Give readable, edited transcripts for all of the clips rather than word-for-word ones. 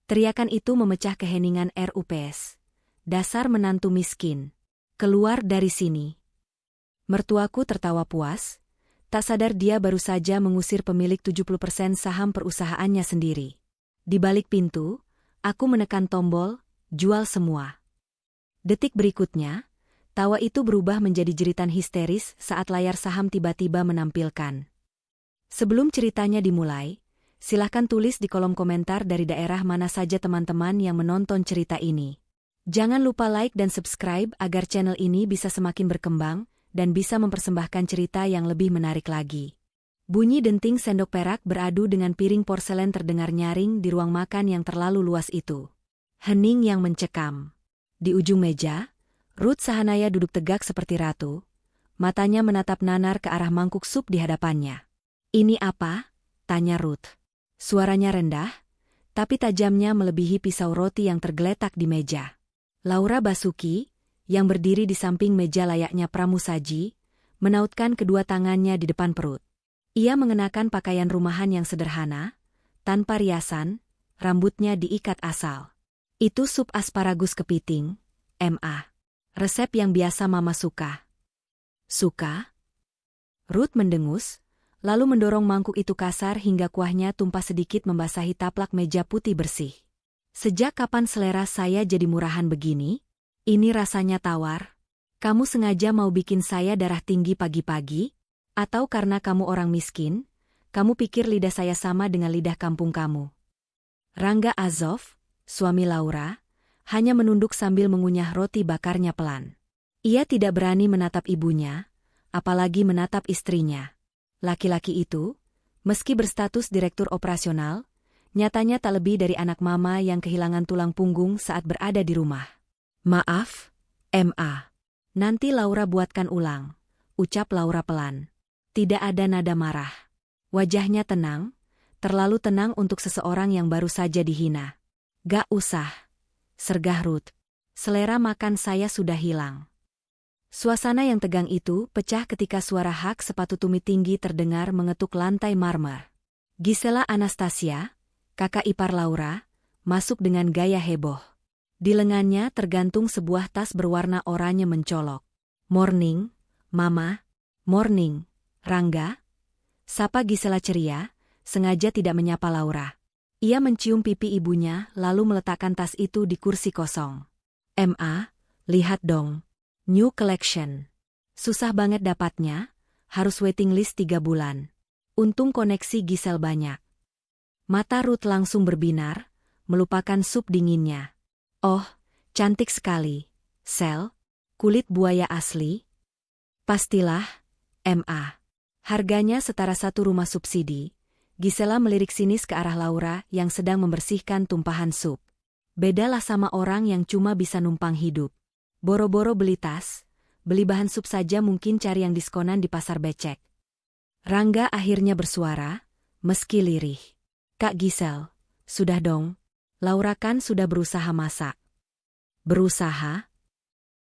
Teriakan itu memecah keheningan RUPS. Dasar menantu miskin. Keluar dari sini. Mertuaku tertawa puas. Tak sadar dia baru saja mengusir pemilik 70% saham perusahaannya sendiri. Di balik pintu, aku menekan tombol, jual semua. Detik berikutnya, tawa itu berubah menjadi jeritan histeris saat layar saham tiba-tiba menampilkan. Sebelum ceritanya dimulai, silahkan tulis di kolom komentar dari daerah mana saja teman-teman yang menonton cerita ini. Jangan lupa like dan subscribe agar channel ini bisa semakin berkembang dan bisa mempersembahkan cerita yang lebih menarik lagi. Bunyi denting sendok perak beradu dengan piring porselen terdengar nyaring di ruang makan yang terlalu luas itu. Hening yang mencekam. Di ujung meja, Ruth Sahanaya duduk tegak seperti ratu. Matanya menatap nanar ke arah mangkuk sup di hadapannya. "Ini apa?" tanya Ruth. Suaranya rendah, tapi tajamnya melebihi pisau roti yang tergeletak di meja. Laura Basuki, yang berdiri di samping meja layaknya pramusaji, menautkan kedua tangannya di depan perut. Ia mengenakan pakaian rumahan yang sederhana, tanpa riasan, rambutnya diikat asal. "Itu sup asparagus kepiting, Ma. Resep yang biasa Mama suka." "Suka?" Ruth mendengus, lalu mendorong mangkuk itu kasar hingga kuahnya tumpah sedikit membasahi taplak meja putih bersih. "Sejak kapan selera saya jadi murahan begini? Ini rasanya tawar. Kamu sengaja mau bikin saya darah tinggi pagi-pagi? Atau karena kamu orang miskin, kamu pikir lidah saya sama dengan lidah kampung kamu?" Rangga Azov, suami Laura, hanya menunduk sambil mengunyah roti bakarnya pelan. Ia tidak berani menatap ibunya, apalagi menatap istrinya. Laki-laki itu, meski berstatus direktur operasional, nyatanya tak lebih dari anak mama yang kehilangan tulang punggung saat berada di rumah. "Maaf, Ma. Nanti Laura buatkan ulang," ucap Laura pelan. Tidak ada nada marah. Wajahnya tenang, terlalu tenang untuk seseorang yang baru saja dihina. "Gak usah," sergah Ruth. "Selera makan saya sudah hilang." Suasana yang tegang itu pecah ketika suara hak sepatu tumit tinggi terdengar mengetuk lantai marmer. Gisela Anastasia, kakak ipar Laura, masuk dengan gaya heboh. Di lengannya tergantung sebuah tas berwarna oranye mencolok. "Morning, Mama." "Morning, Rangga." Sapa Gisela ceria, sengaja tidak menyapa Laura. Ia mencium pipi ibunya lalu meletakkan tas itu di kursi kosong. "Ma, lihat dong. New collection. Susah banget dapatnya, harus waiting list 3 bulan. Untung koneksi Gisel banyak." Mata Ruth langsung berbinar, melupakan sup dinginnya. "Oh, cantik sekali. Sel, kulit buaya asli?" "Pastilah, Ma. Harganya setara satu rumah subsidi." Gisela melirik sinis ke arah Laura yang sedang membersihkan tumpahan sup. "Bedalah sama orang yang cuma bisa numpang hidup. Boro-boro beli tas, beli bahan sup saja mungkin cari yang diskonan di pasar becek." Rangga akhirnya bersuara, meski lirih. "Kak Gisel, sudah dong. Laura kan sudah berusaha masak." "Berusaha?"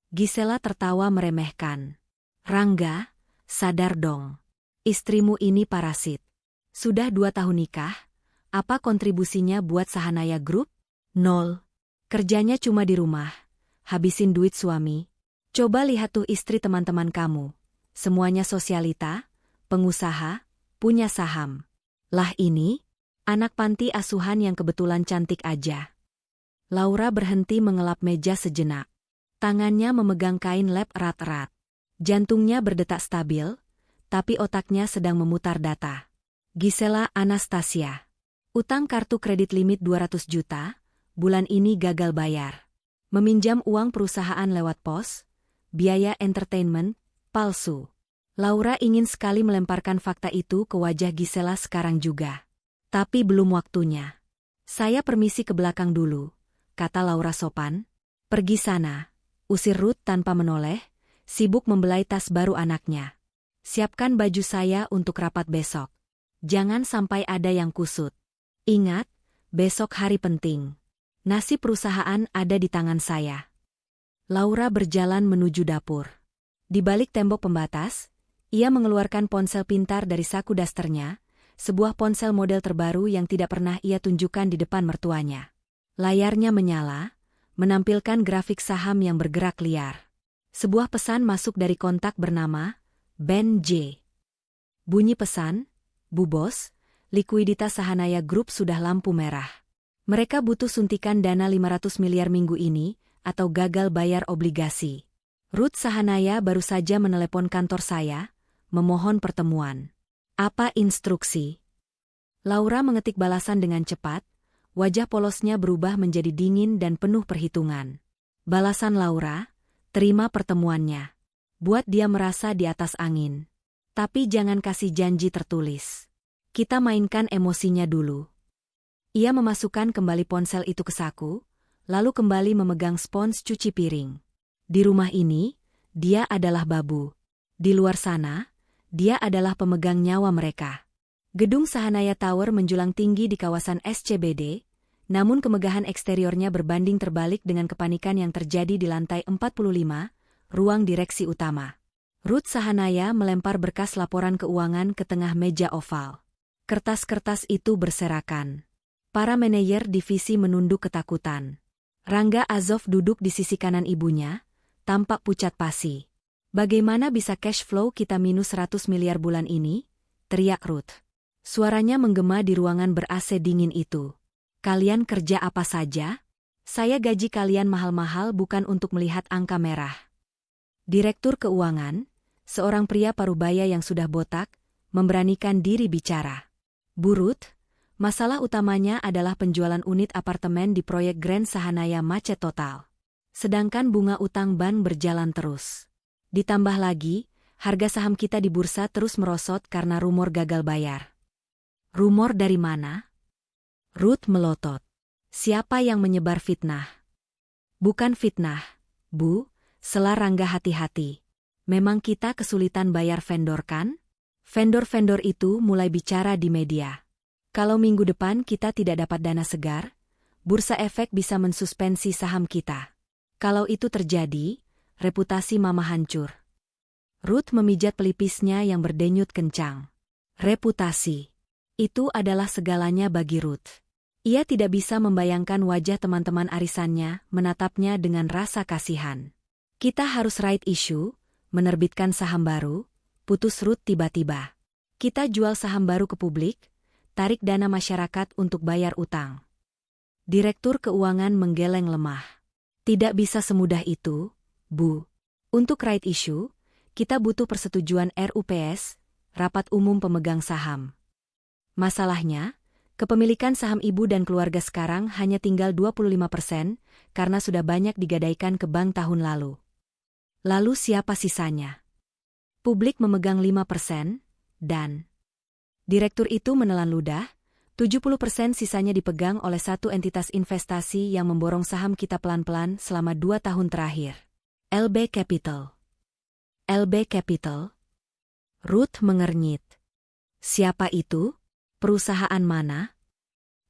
Gisela tertawa meremehkan. "Rangga, sadar dong. Istrimu ini parasit. Sudah 2 tahun nikah, apa kontribusinya buat Sahanaya Group? 0. Kerjanya cuma di rumah, habisin duit suami. Coba lihat tuh istri teman-teman kamu. Semuanya sosialita, pengusaha, punya saham. Lah ini, anak panti asuhan yang kebetulan cantik aja." Laura berhenti mengelap meja sejenak. Tangannya memegang kain lap erat-erat. Jantungnya berdetak stabil, tapi otaknya sedang memutar data. Gisela Anastasia. Utang kartu kredit limit 200 juta, bulan ini gagal bayar. Meminjam uang perusahaan lewat pos, biaya entertainment, palsu. Laura ingin sekali melemparkan fakta itu ke wajah Gisela sekarang juga. Tapi belum waktunya. "Saya permisi ke belakang dulu," kata Laura sopan. "Pergi sana," usir Ruth tanpa menoleh, sibuk membelai tas baru anaknya. "Siapkan baju saya untuk rapat besok. Jangan sampai ada yang kusut. Ingat, besok hari penting. Nasib perusahaan ada di tangan saya." Laura berjalan menuju dapur. Di balik tembok pembatas, ia mengeluarkan ponsel pintar dari saku dasternya, sebuah ponsel model terbaru yang tidak pernah ia tunjukkan di depan mertuanya. Layarnya menyala, menampilkan grafik saham yang bergerak liar. Sebuah pesan masuk dari kontak bernama Ben J. Bunyi pesan, "Bu Bos, likuiditas Sahanaya Group sudah lampu merah. Mereka butuh suntikan dana 500 miliar minggu ini, atau gagal bayar obligasi. Ruth Sahanaya baru saja menelepon kantor saya, memohon pertemuan. Apa instruksi?" Laura mengetik balasan dengan cepat, wajah polosnya berubah menjadi dingin dan penuh perhitungan. Balasan Laura, "Terima pertemuannya. Buat dia merasa di atas angin. Tapi jangan kasih janji tertulis. Kita mainkan emosinya dulu." Ia memasukkan kembali ponsel itu ke saku, lalu kembali memegang spons cuci piring. Di rumah ini, dia adalah babu. Di luar sana, dia adalah pemegang nyawa mereka. Gedung Sahanaya Tower menjulang tinggi di kawasan SCBD, namun kemegahan eksteriornya berbanding terbalik dengan kepanikan yang terjadi di lantai 45, ruang direksi utama. Ruth Sahanaya melempar berkas laporan keuangan ke tengah meja oval. Kertas-kertas itu berserakan. Para manajer divisi menunduk ketakutan. Rangga Azov duduk di sisi kanan ibunya, tampak pucat pasi. "Bagaimana bisa cash flow kita minus 100 miliar bulan ini?" teriak Ruth. Suaranya menggema di ruangan ber-AC dingin itu. "Kalian kerja apa saja? Saya gaji kalian mahal-mahal bukan untuk melihat angka merah." Direktur keuangan, seorang pria parubaya yang sudah botak, memberanikan diri bicara. "Bu Ruth, masalah utamanya adalah penjualan unit apartemen di proyek Grand Sahanaya macet total. Sedangkan bunga utang bank berjalan terus. Ditambah lagi, harga saham kita di bursa terus merosot karena rumor gagal bayar." "Rumor dari mana?" Ruth melotot. "Siapa yang menyebar fitnah?" "Bukan fitnah, Bu," sela Rangga hati-hati. "Memang kita kesulitan bayar vendor kan? Vendor-vendor itu mulai bicara di media. Kalau minggu depan kita tidak dapat dana segar, Bursa Efek bisa mensuspensi saham kita. Kalau itu terjadi, reputasi Mama hancur." Ruth memijat pelipisnya yang berdenyut kencang. Reputasi. Itu adalah segalanya bagi Ruth. Ia tidak bisa membayangkan wajah teman-teman arisannya menatapnya dengan rasa kasihan. "Kita harus right issue, menerbitkan saham baru," putus Ruth tiba-tiba. "Kita jual saham baru ke publik, tarik dana masyarakat untuk bayar utang." Direktur keuangan menggeleng lemah. "Tidak bisa semudah itu, Bu. Untuk right issue, kita butuh persetujuan RUPS, Rapat Umum Pemegang Saham. Masalahnya, kepemilikan saham ibu dan keluarga sekarang hanya tinggal 25% karena sudah banyak digadaikan ke bank tahun lalu. Lalu siapa sisanya? Publik memegang 5%, dan..." Direktur itu menelan ludah, 70% sisanya dipegang oleh satu entitas investasi yang memborong saham kita pelan-pelan selama 2 tahun terakhir. LB Capital. LB Capital? Ruth mengernyit. "Siapa itu? Perusahaan mana?"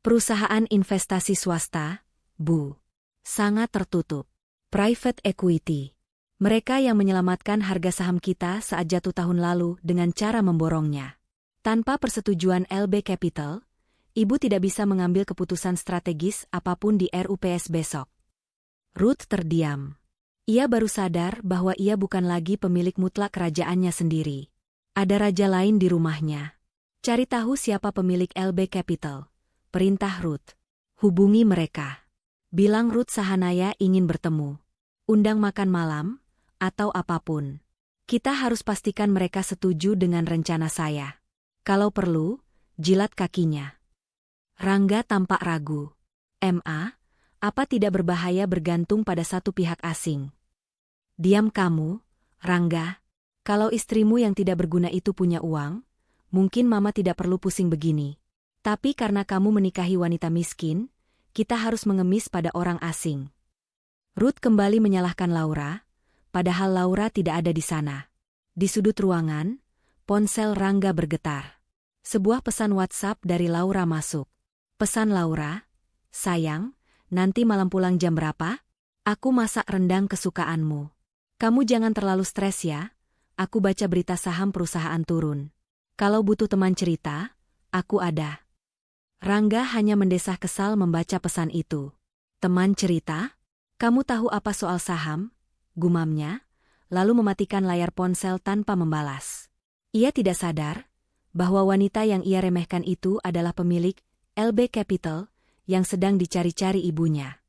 "Perusahaan investasi swasta, Bu. Sangat tertutup. Private equity. Mereka yang menyelamatkan harga saham kita saat jatuh tahun lalu dengan cara memborongnya. Tanpa persetujuan LB Capital, Ibu tidak bisa mengambil keputusan strategis apapun di RUPS besok." Ruth terdiam. Ia baru sadar bahwa ia bukan lagi pemilik mutlak kerajaannya sendiri. Ada raja lain di rumahnya. "Cari tahu siapa pemilik LB Capital," perintah Ruth. "Hubungi mereka. Bilang Ruth Sahanaya ingin bertemu. Undang makan malam, atau apapun. Kita harus pastikan mereka setuju dengan rencana saya. Kalau perlu, jilat kakinya." Rangga tampak ragu. "MA, apa tidak berbahaya bergantung pada satu pihak asing?" "Diam kamu, Rangga. Kalau istrimu yang tidak berguna itu punya uang, mungkin Mama tidak perlu pusing begini. Tapi karena kamu menikahi wanita miskin, kita harus mengemis pada orang asing." Ruth kembali menyalahkan Laura, padahal Laura tidak ada di sana. Di sudut ruangan, ponsel Rangga bergetar. Sebuah pesan WhatsApp dari Laura masuk. Pesan Laura, "Sayang, nanti malam pulang jam berapa? Aku masak rendang kesukaanmu. Kamu jangan terlalu stres ya, aku baca berita saham perusahaan turun. Kalau butuh teman cerita, aku ada." Rangga hanya mendesah kesal membaca pesan itu. Teman cerita? Kamu tahu apa soal saham? Gumamnya, lalu mematikan layar ponsel tanpa membalas. Ia tidak sadar bahwa wanita yang ia remehkan itu adalah pemilik LB Capital yang sedang dicari-cari ibunya.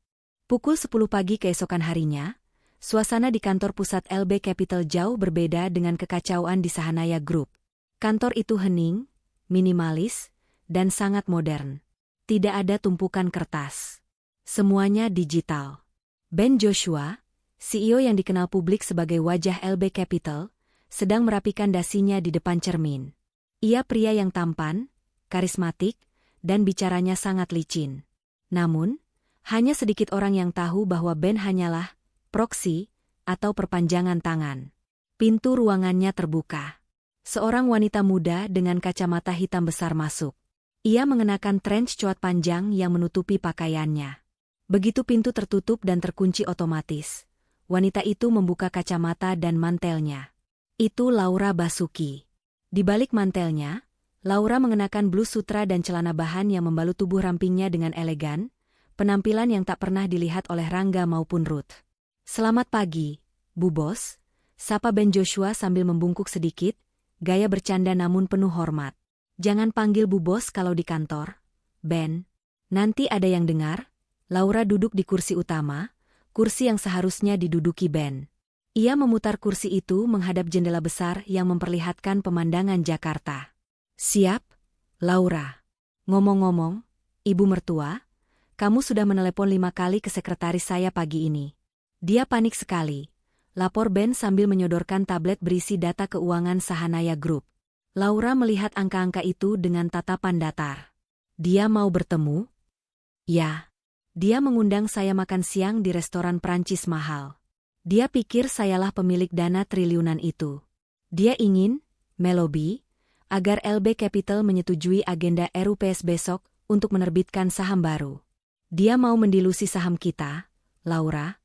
Pukul 10 pagi keesokan harinya, suasana di kantor pusat LB Capital jauh berbeda dengan kekacauan di Sahanaya Group. Kantor itu hening, minimalis, dan sangat modern. Tidak ada tumpukan kertas. Semuanya digital. Ben Joshua, CEO yang dikenal publik sebagai wajah LB Capital, sedang merapikan dasinya di depan cermin. Ia pria yang tampan, karismatik, dan bicaranya sangat licin. Namun, hanya sedikit orang yang tahu bahwa Ben hanyalah proksi atau perpanjangan tangan. Pintu ruangannya terbuka. Seorang wanita muda dengan kacamata hitam besar masuk. Ia mengenakan trench coat panjang yang menutupi pakaiannya. Begitu pintu tertutup dan terkunci otomatis, wanita itu membuka kacamata dan mantelnya. Itu Laura Basuki. Di balik mantelnya, Laura mengenakan blus sutra dan celana bahan yang membalut tubuh rampingnya dengan elegan, penampilan yang tak pernah dilihat oleh Rangga maupun Ruth. "Selamat pagi, Bu Bos," sapa Ben Joshua sambil membungkuk sedikit, gaya bercanda namun penuh hormat. "Jangan panggil Bu Bos kalau di kantor, Ben. Nanti ada yang dengar." Laura duduk di kursi utama, kursi yang seharusnya diduduki Ben. Ia memutar kursi itu menghadap jendela besar yang memperlihatkan pemandangan Jakarta. "Siap, Laura. Ngomong-ngomong, Ibu mertua, kamu sudah menelepon 5 kali ke sekretaris saya pagi ini." Dia panik sekali, lapor Ben sambil menyodorkan tablet berisi data keuangan Sahanaya Group. Laura melihat angka-angka itu dengan tatapan datar. "Dia mau bertemu?" "Ya. Dia mengundang saya makan siang di restoran Prancis mahal. Dia pikir sayalah pemilik dana triliunan itu. Dia ingin, Melobi, agar LB Capital menyetujui agenda RUPS besok untuk menerbitkan saham baru. Dia mau mendilusi saham kita, Laura."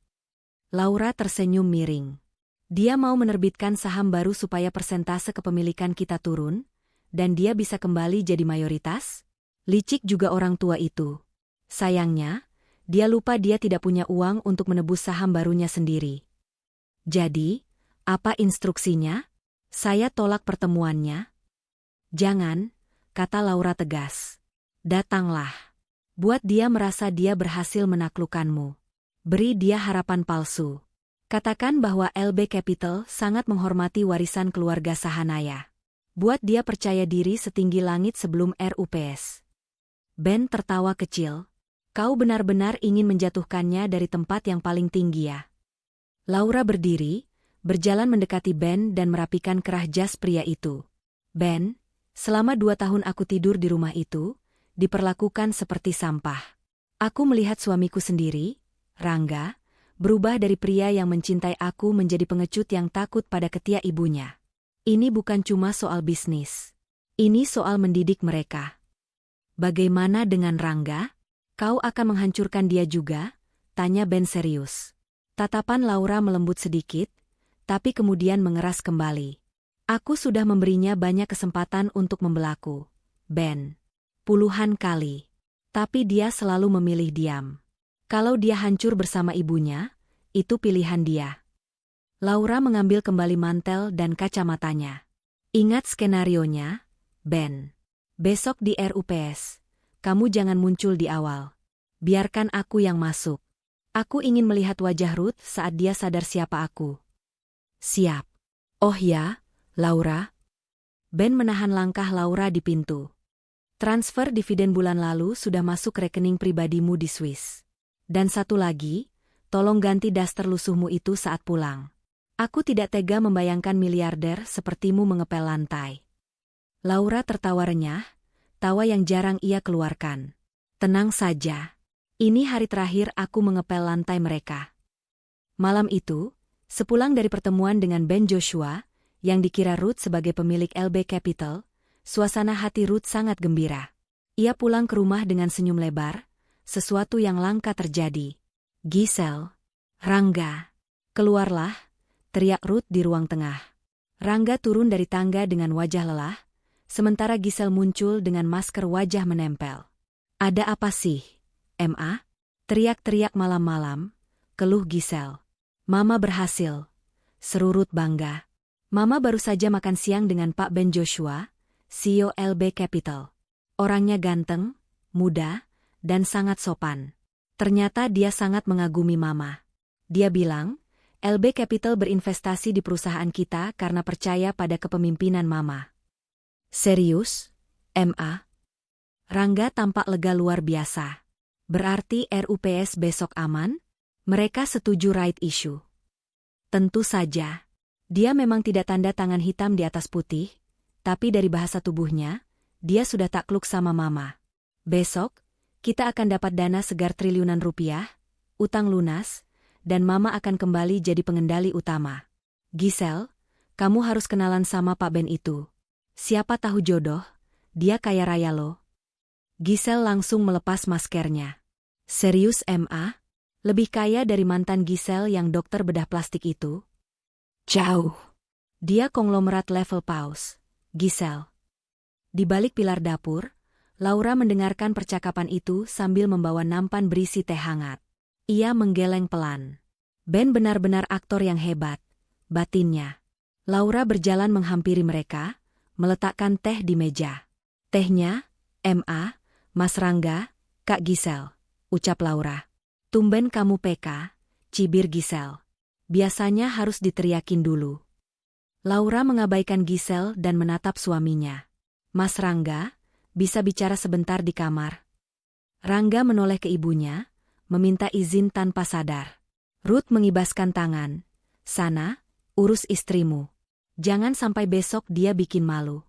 Laura tersenyum miring. "Dia mau menerbitkan saham baru supaya persentase kepemilikan kita turun, dan dia bisa kembali jadi mayoritas?" Licik juga orang tua itu. Sayangnya, dia lupa dia tidak punya uang untuk menebus saham barunya sendiri. "Jadi, apa instruksinya?" "Saya tolak pertemuannya." "Jangan," kata Laura tegas. "Datanglah. Buat dia merasa dia berhasil menaklukkanmu. Beri dia harapan palsu. Katakan bahwa LB Capital sangat menghormati warisan keluarga Sahanaya. Buat dia percaya diri setinggi langit sebelum RUPS." Ben tertawa kecil. "Kau benar-benar ingin menjatuhkannya dari tempat yang paling tinggi ya?" Laura berdiri, berjalan mendekati Ben dan merapikan kerah jas pria itu. "Ben, selama 2 tahun aku tidur di rumah itu, diperlakukan seperti sampah. Aku melihat suamiku sendiri, Rangga, berubah dari pria yang mencintai aku menjadi pengecut yang takut pada ketiak ibunya. Ini bukan cuma soal bisnis. Ini soal mendidik mereka." "Bagaimana dengan Rangga? Kau akan menghancurkan dia juga?" tanya Ben serius. Tatapan Laura melembut sedikit, tapi kemudian mengeras kembali. "Aku sudah memberinya banyak kesempatan untuk membelaku, Ben. Puluhan kali. Tapi dia selalu memilih diam. Kalau dia hancur bersama ibunya, itu pilihan dia." Laura mengambil kembali mantel dan kacamatanya. "Ingat skenarionya, Ben. Besok di RUPS, kamu jangan muncul di awal. Biarkan aku yang masuk. Aku ingin melihat wajah Ruth saat dia sadar siapa aku." "Siap." "Oh ya, Laura." Ben menahan langkah Laura di pintu. "Transfer dividen bulan lalu sudah masuk rekening pribadimu di Swiss. Dan satu lagi, tolong ganti daster lusuhmu itu saat pulang. Aku tidak tega membayangkan miliarder sepertimu mengepel lantai." Laura tertawa renyah, tawa yang jarang ia keluarkan. "Tenang saja. Ini hari terakhir aku mengepel lantai mereka." Malam itu, sepulang dari pertemuan dengan Ben Joshua, yang dikira Ruth sebagai pemilik LB Capital, suasana hati Ruth sangat gembira. Ia pulang ke rumah dengan senyum lebar, sesuatu yang langka terjadi. "Giselle, Rangga, keluarlah," teriak Ruth di ruang tengah. Rangga turun dari tangga dengan wajah lelah, sementara Giselle muncul dengan masker wajah menempel. "Ada apa sih, Ma?" Teriak-teriak malam-malam, keluh Giselle. Mama berhasil. Seru Ruth bangga. Mama baru saja makan siang dengan Pak Ben Joshua, CEO LB Capital. Orangnya ganteng, muda, dan sangat sopan. Ternyata dia sangat mengagumi Mama. Dia bilang, LB Capital berinvestasi di perusahaan kita karena percaya pada kepemimpinan Mama. Serius? MA? Rangga tampak lega luar biasa. Berarti RUPS besok aman? Mereka setuju right issue. Tentu saja. Dia memang tidak tanda tangan hitam di atas putih, tapi dari bahasa tubuhnya, dia sudah takluk sama Mama. Besok, kita akan dapat dana segar triliunan rupiah, utang lunas, dan Mama akan kembali jadi pengendali utama. Giselle, kamu harus kenalan sama Pak Ben itu. Siapa tahu jodoh, dia kaya raya loh. Giselle langsung melepas maskernya. Serius MA? Lebih kaya dari mantan Giselle yang dokter bedah plastik itu? Jauh. Dia konglomerat level paus. Giselle. Di balik pilar dapur, Laura mendengarkan percakapan itu sambil membawa nampan berisi teh hangat. Ia menggeleng pelan. Ben benar-benar aktor yang hebat, batinnya. Laura berjalan menghampiri mereka, meletakkan teh di meja. Tehnya, MA, Mas Rangga, Kak Giselle, ucap Laura. Tumben kamu PK, cibir Giselle. Biasanya harus diteriakin dulu. Laura mengabaikan Giselle dan menatap suaminya. Mas Rangga, bisa bicara sebentar di kamar? Rangga menoleh ke ibunya, meminta izin tanpa sadar. Ruth mengibaskan tangan. Sana, urus istrimu. Jangan sampai besok dia bikin malu.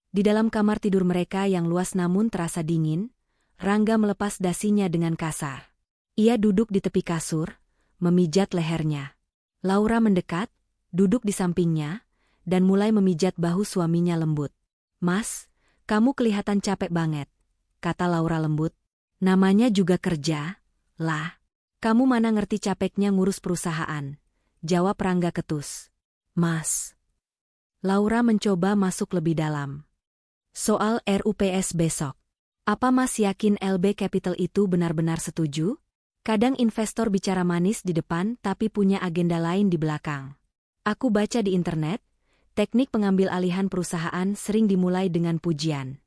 Di dalam kamar tidur mereka yang luas namun terasa dingin, Rangga melepas dasinya dengan kasar. Ia duduk di tepi kasur, memijat lehernya. Laura mendekat, duduk di sampingnya, dan mulai memijat bahu suaminya lembut. Mas, kamu kelihatan capek banget, kata Laura lembut. Namanya juga kerja, lah. Kamu mana ngerti capeknya ngurus perusahaan, jawab Rangga ketus. Mas. Laura mencoba masuk lebih dalam. Soal RUPS besok. Apa Mas yakin LB Capital itu benar-benar setuju? Kadang investor bicara manis di depan tapi punya agenda lain di belakang. Aku baca di internet, teknik pengambil alihan perusahaan sering dimulai dengan pujian.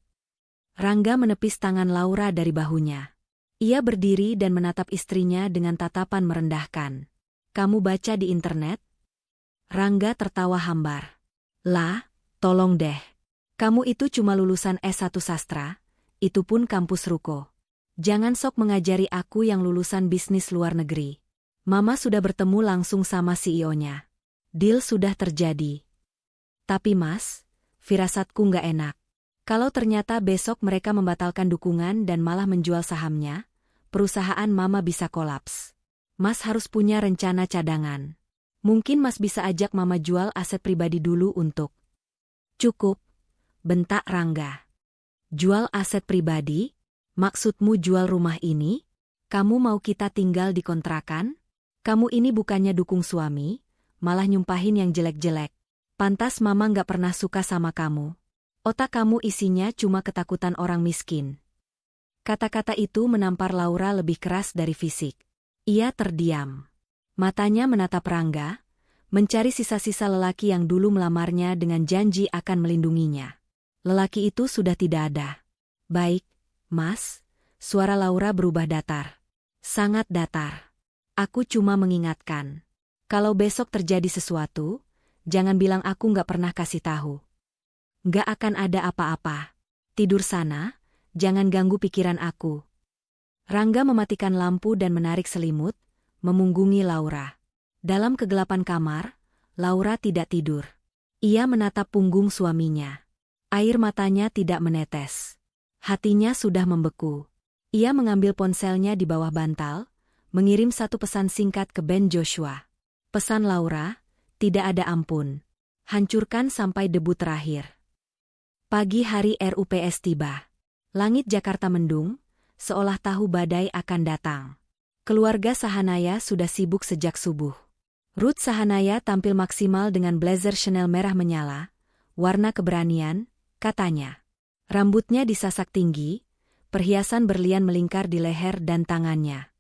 Rangga menepis tangan Laura dari bahunya. Ia berdiri dan menatap istrinya dengan tatapan merendahkan. Kamu baca di internet? Rangga tertawa hambar. Lah, tolong deh. Kamu itu cuma lulusan S1 sastra, itu pun kampus ruko. Jangan sok mengajari aku yang lulusan bisnis luar negeri. Mama sudah bertemu langsung sama CEO-nya. Deal sudah terjadi. Tapi Mas, firasatku nggak enak. Kalau ternyata besok mereka membatalkan dukungan dan malah menjual sahamnya, perusahaan Mama bisa kolaps. Mas harus punya rencana cadangan. Mungkin Mas bisa ajak Mama jual aset pribadi dulu untuk... Cukup. Bentak Rangga. Jual aset pribadi? Maksudmu jual rumah ini? Kamu mau kita tinggal di kontrakan? Kamu ini bukannya dukung suami, malah nyumpahin yang jelek-jelek. Pantas Mama nggak pernah suka sama kamu. Otak kamu isinya cuma ketakutan orang miskin. Kata-kata itu menampar Laura lebih keras dari fisik. Ia terdiam. Matanya menatap Rangga, mencari sisa-sisa lelaki yang dulu melamarnya dengan janji akan melindunginya. Lelaki itu sudah tidak ada. Baik, Mas, suara Laura berubah datar. Sangat datar. Aku cuma mengingatkan. Kalau besok terjadi sesuatu, jangan bilang aku nggak pernah kasih tahu. Nggak akan ada apa-apa. Tidur sana, jangan ganggu pikiran aku. Rangga mematikan lampu dan menarik selimut, memunggungi Laura. Dalam kegelapan kamar, Laura tidak tidur. Ia menatap punggung suaminya. Air matanya tidak menetes. Hatinya sudah membeku. Ia mengambil ponselnya di bawah bantal, mengirim satu pesan singkat ke Ben Joshua. Pesan Laura, tidak ada ampun. Hancurkan sampai debu terakhir. Pagi hari RUPS tiba. Langit Jakarta mendung, seolah tahu badai akan datang. Keluarga Sahanaya sudah sibuk sejak subuh. Ruth Sahanaya tampil maksimal dengan blazer Chanel merah menyala, warna keberanian, katanya. Rambutnya disasak tinggi, perhiasan berlian melingkar di leher dan tangannya.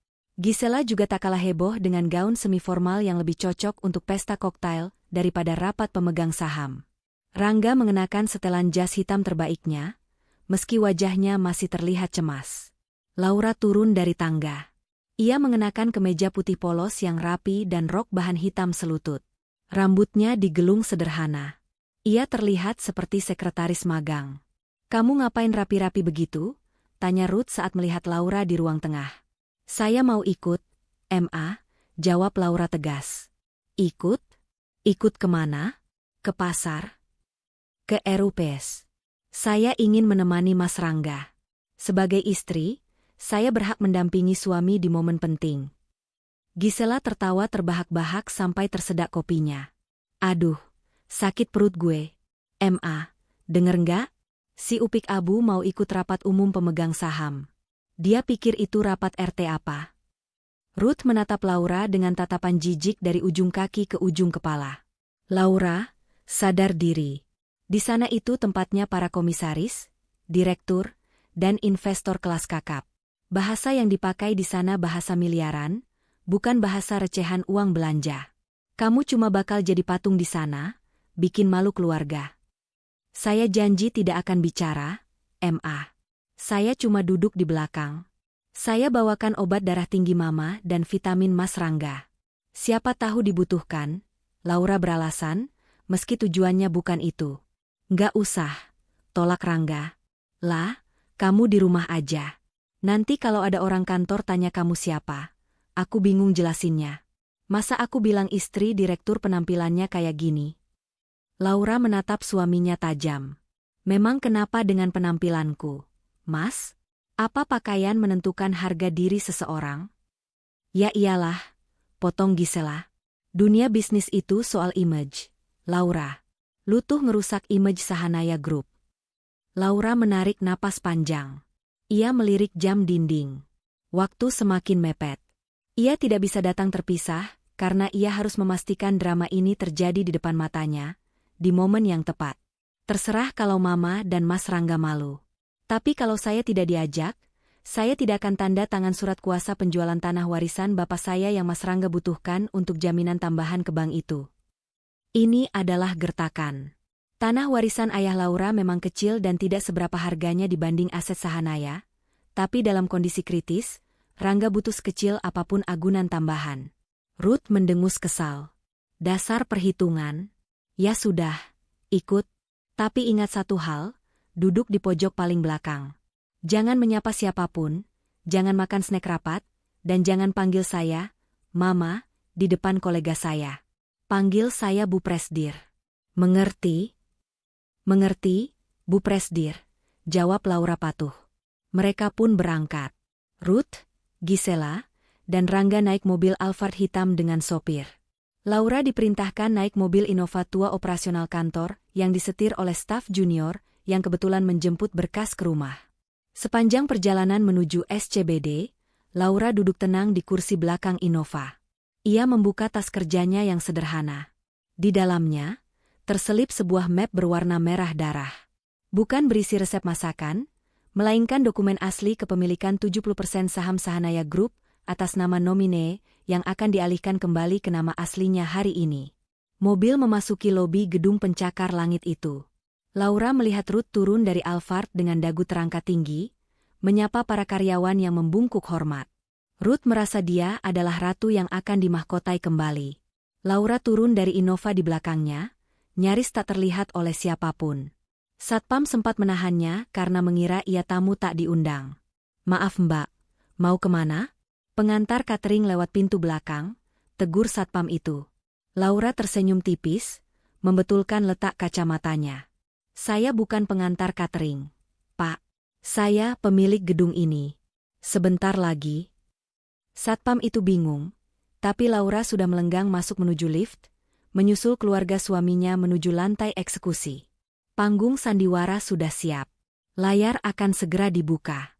Gisela juga tak kalah heboh dengan gaun semi-formal yang lebih cocok untuk pesta koktail daripada rapat pemegang saham. Rangga mengenakan setelan jas hitam terbaiknya, meski wajahnya masih terlihat cemas. Laura turun dari tangga. Ia mengenakan kemeja putih polos yang rapi dan rok bahan hitam selutut. Rambutnya digelung sederhana. Ia terlihat seperti sekretaris magang. "Kamu ngapain rapi-rapi begitu?" tanya Ruth saat melihat Laura di ruang tengah. "Saya mau ikut, Ma," jawab Laura tegas. "Ikut? Ikut kemana?" "Ke pasar." "Ke RUPS. Saya ingin menemani Mas Rangga. Sebagai istri, saya berhak mendampingi suami di momen penting." Gisela tertawa terbahak-bahak sampai tersedak kopinya. "Aduh, sakit perut gue. Ma, denger nggak? Si Upik Abu mau ikut rapat umum pemegang saham. Dia pikir itu rapat RT apa?" Ruth menatap Laura dengan tatapan jijik dari ujung kaki ke ujung kepala. "Laura, sadar diri. Di sana itu tempatnya para komisaris, direktur, dan investor kelas kakap. Bahasa yang dipakai di sana bahasa miliaran, bukan bahasa recehan uang belanja. Kamu cuma bakal jadi patung di sana, bikin malu keluarga." "Saya janji tidak akan bicara, Ma. Saya cuma duduk di belakang. Saya bawakan obat darah tinggi Mama dan vitamin Mas Rangga. Siapa tahu dibutuhkan," Laura beralasan, meski tujuannya bukan itu. "Nggak usah," tolak Rangga. "Lah, kamu di rumah aja. Nanti kalau ada orang kantor tanya kamu siapa, aku bingung jelasinnya. Masa aku bilang istri direktur penampilannya kayak gini?" Laura menatap suaminya tajam. "Memang kenapa dengan penampilanku, Mas? Apa pakaian menentukan harga diri seseorang?" "Ya iyalah," potong Gisela. "Dunia bisnis itu soal image, Laura. Lu tuh ngerusak image Sahanaya Group." Laura menarik napas panjang. Ia melirik jam dinding. Waktu semakin mepet. Ia tidak bisa datang terpisah, karena ia harus memastikan drama ini terjadi di depan matanya, di momen yang tepat. "Terserah kalau Mama dan Mas Rangga malu. Tapi kalau saya tidak diajak, saya tidak akan tanda tangan surat kuasa penjualan tanah warisan bapak saya yang Mas Rangga butuhkan untuk jaminan tambahan ke bank itu." Ini adalah gertakan. Tanah warisan ayah Laura memang kecil dan tidak seberapa harganya dibanding aset Sahanaya, tapi dalam kondisi kritis, Rangga butuh sekecil apapun agunan tambahan. Ruth mendengus kesal. "Dasar perhitungan. Ya sudah, ikut. Tapi ingat satu hal, duduk di pojok paling belakang. Jangan menyapa siapapun, jangan makan snack rapat, dan jangan panggil saya, Mama, di depan kolega saya. Panggil saya Bu Presdir." "Mengerti?" "Mengerti, Bu Presdir," jawab Laura patuh. Mereka pun berangkat. Ruth, Gisela, dan Rangga naik mobil Alphard hitam dengan sopir. Laura diperintahkan naik mobil Innova tua operasional kantor yang disetir oleh staf junior yang kebetulan menjemput berkas ke rumah. Sepanjang perjalanan menuju SCBD, Laura duduk tenang di kursi belakang Innova. Ia membuka tas kerjanya yang sederhana. Di dalamnya, terselip sebuah map berwarna merah darah. Bukan berisi resep masakan, melainkan dokumen asli kepemilikan 70% saham Sahanaya Group atas nama nomine yang akan dialihkan kembali ke nama aslinya hari ini. Mobil memasuki lobi gedung pencakar langit itu. Laura melihat Ruth turun dari Alphard dengan dagu terangkat tinggi, menyapa para karyawan yang membungkuk hormat. Ruth merasa dia adalah ratu yang akan dimahkotai kembali. Laura turun dari Innova di belakangnya, nyaris tak terlihat oleh siapapun. Satpam sempat menahannya karena mengira ia tamu tak diundang. "Maaf Mbak, mau kemana?" "Pengantar catering lewat pintu belakang," tegur satpam itu. Laura tersenyum tipis, membetulkan letak kacamatanya. "Saya bukan pengantar catering, Pak. Saya pemilik gedung ini. Sebentar lagi." Satpam itu bingung, tapi Laura sudah melenggang masuk menuju lift, menyusul keluarga suaminya menuju lantai eksekusi. Panggung sandiwara sudah siap. Layar akan segera dibuka.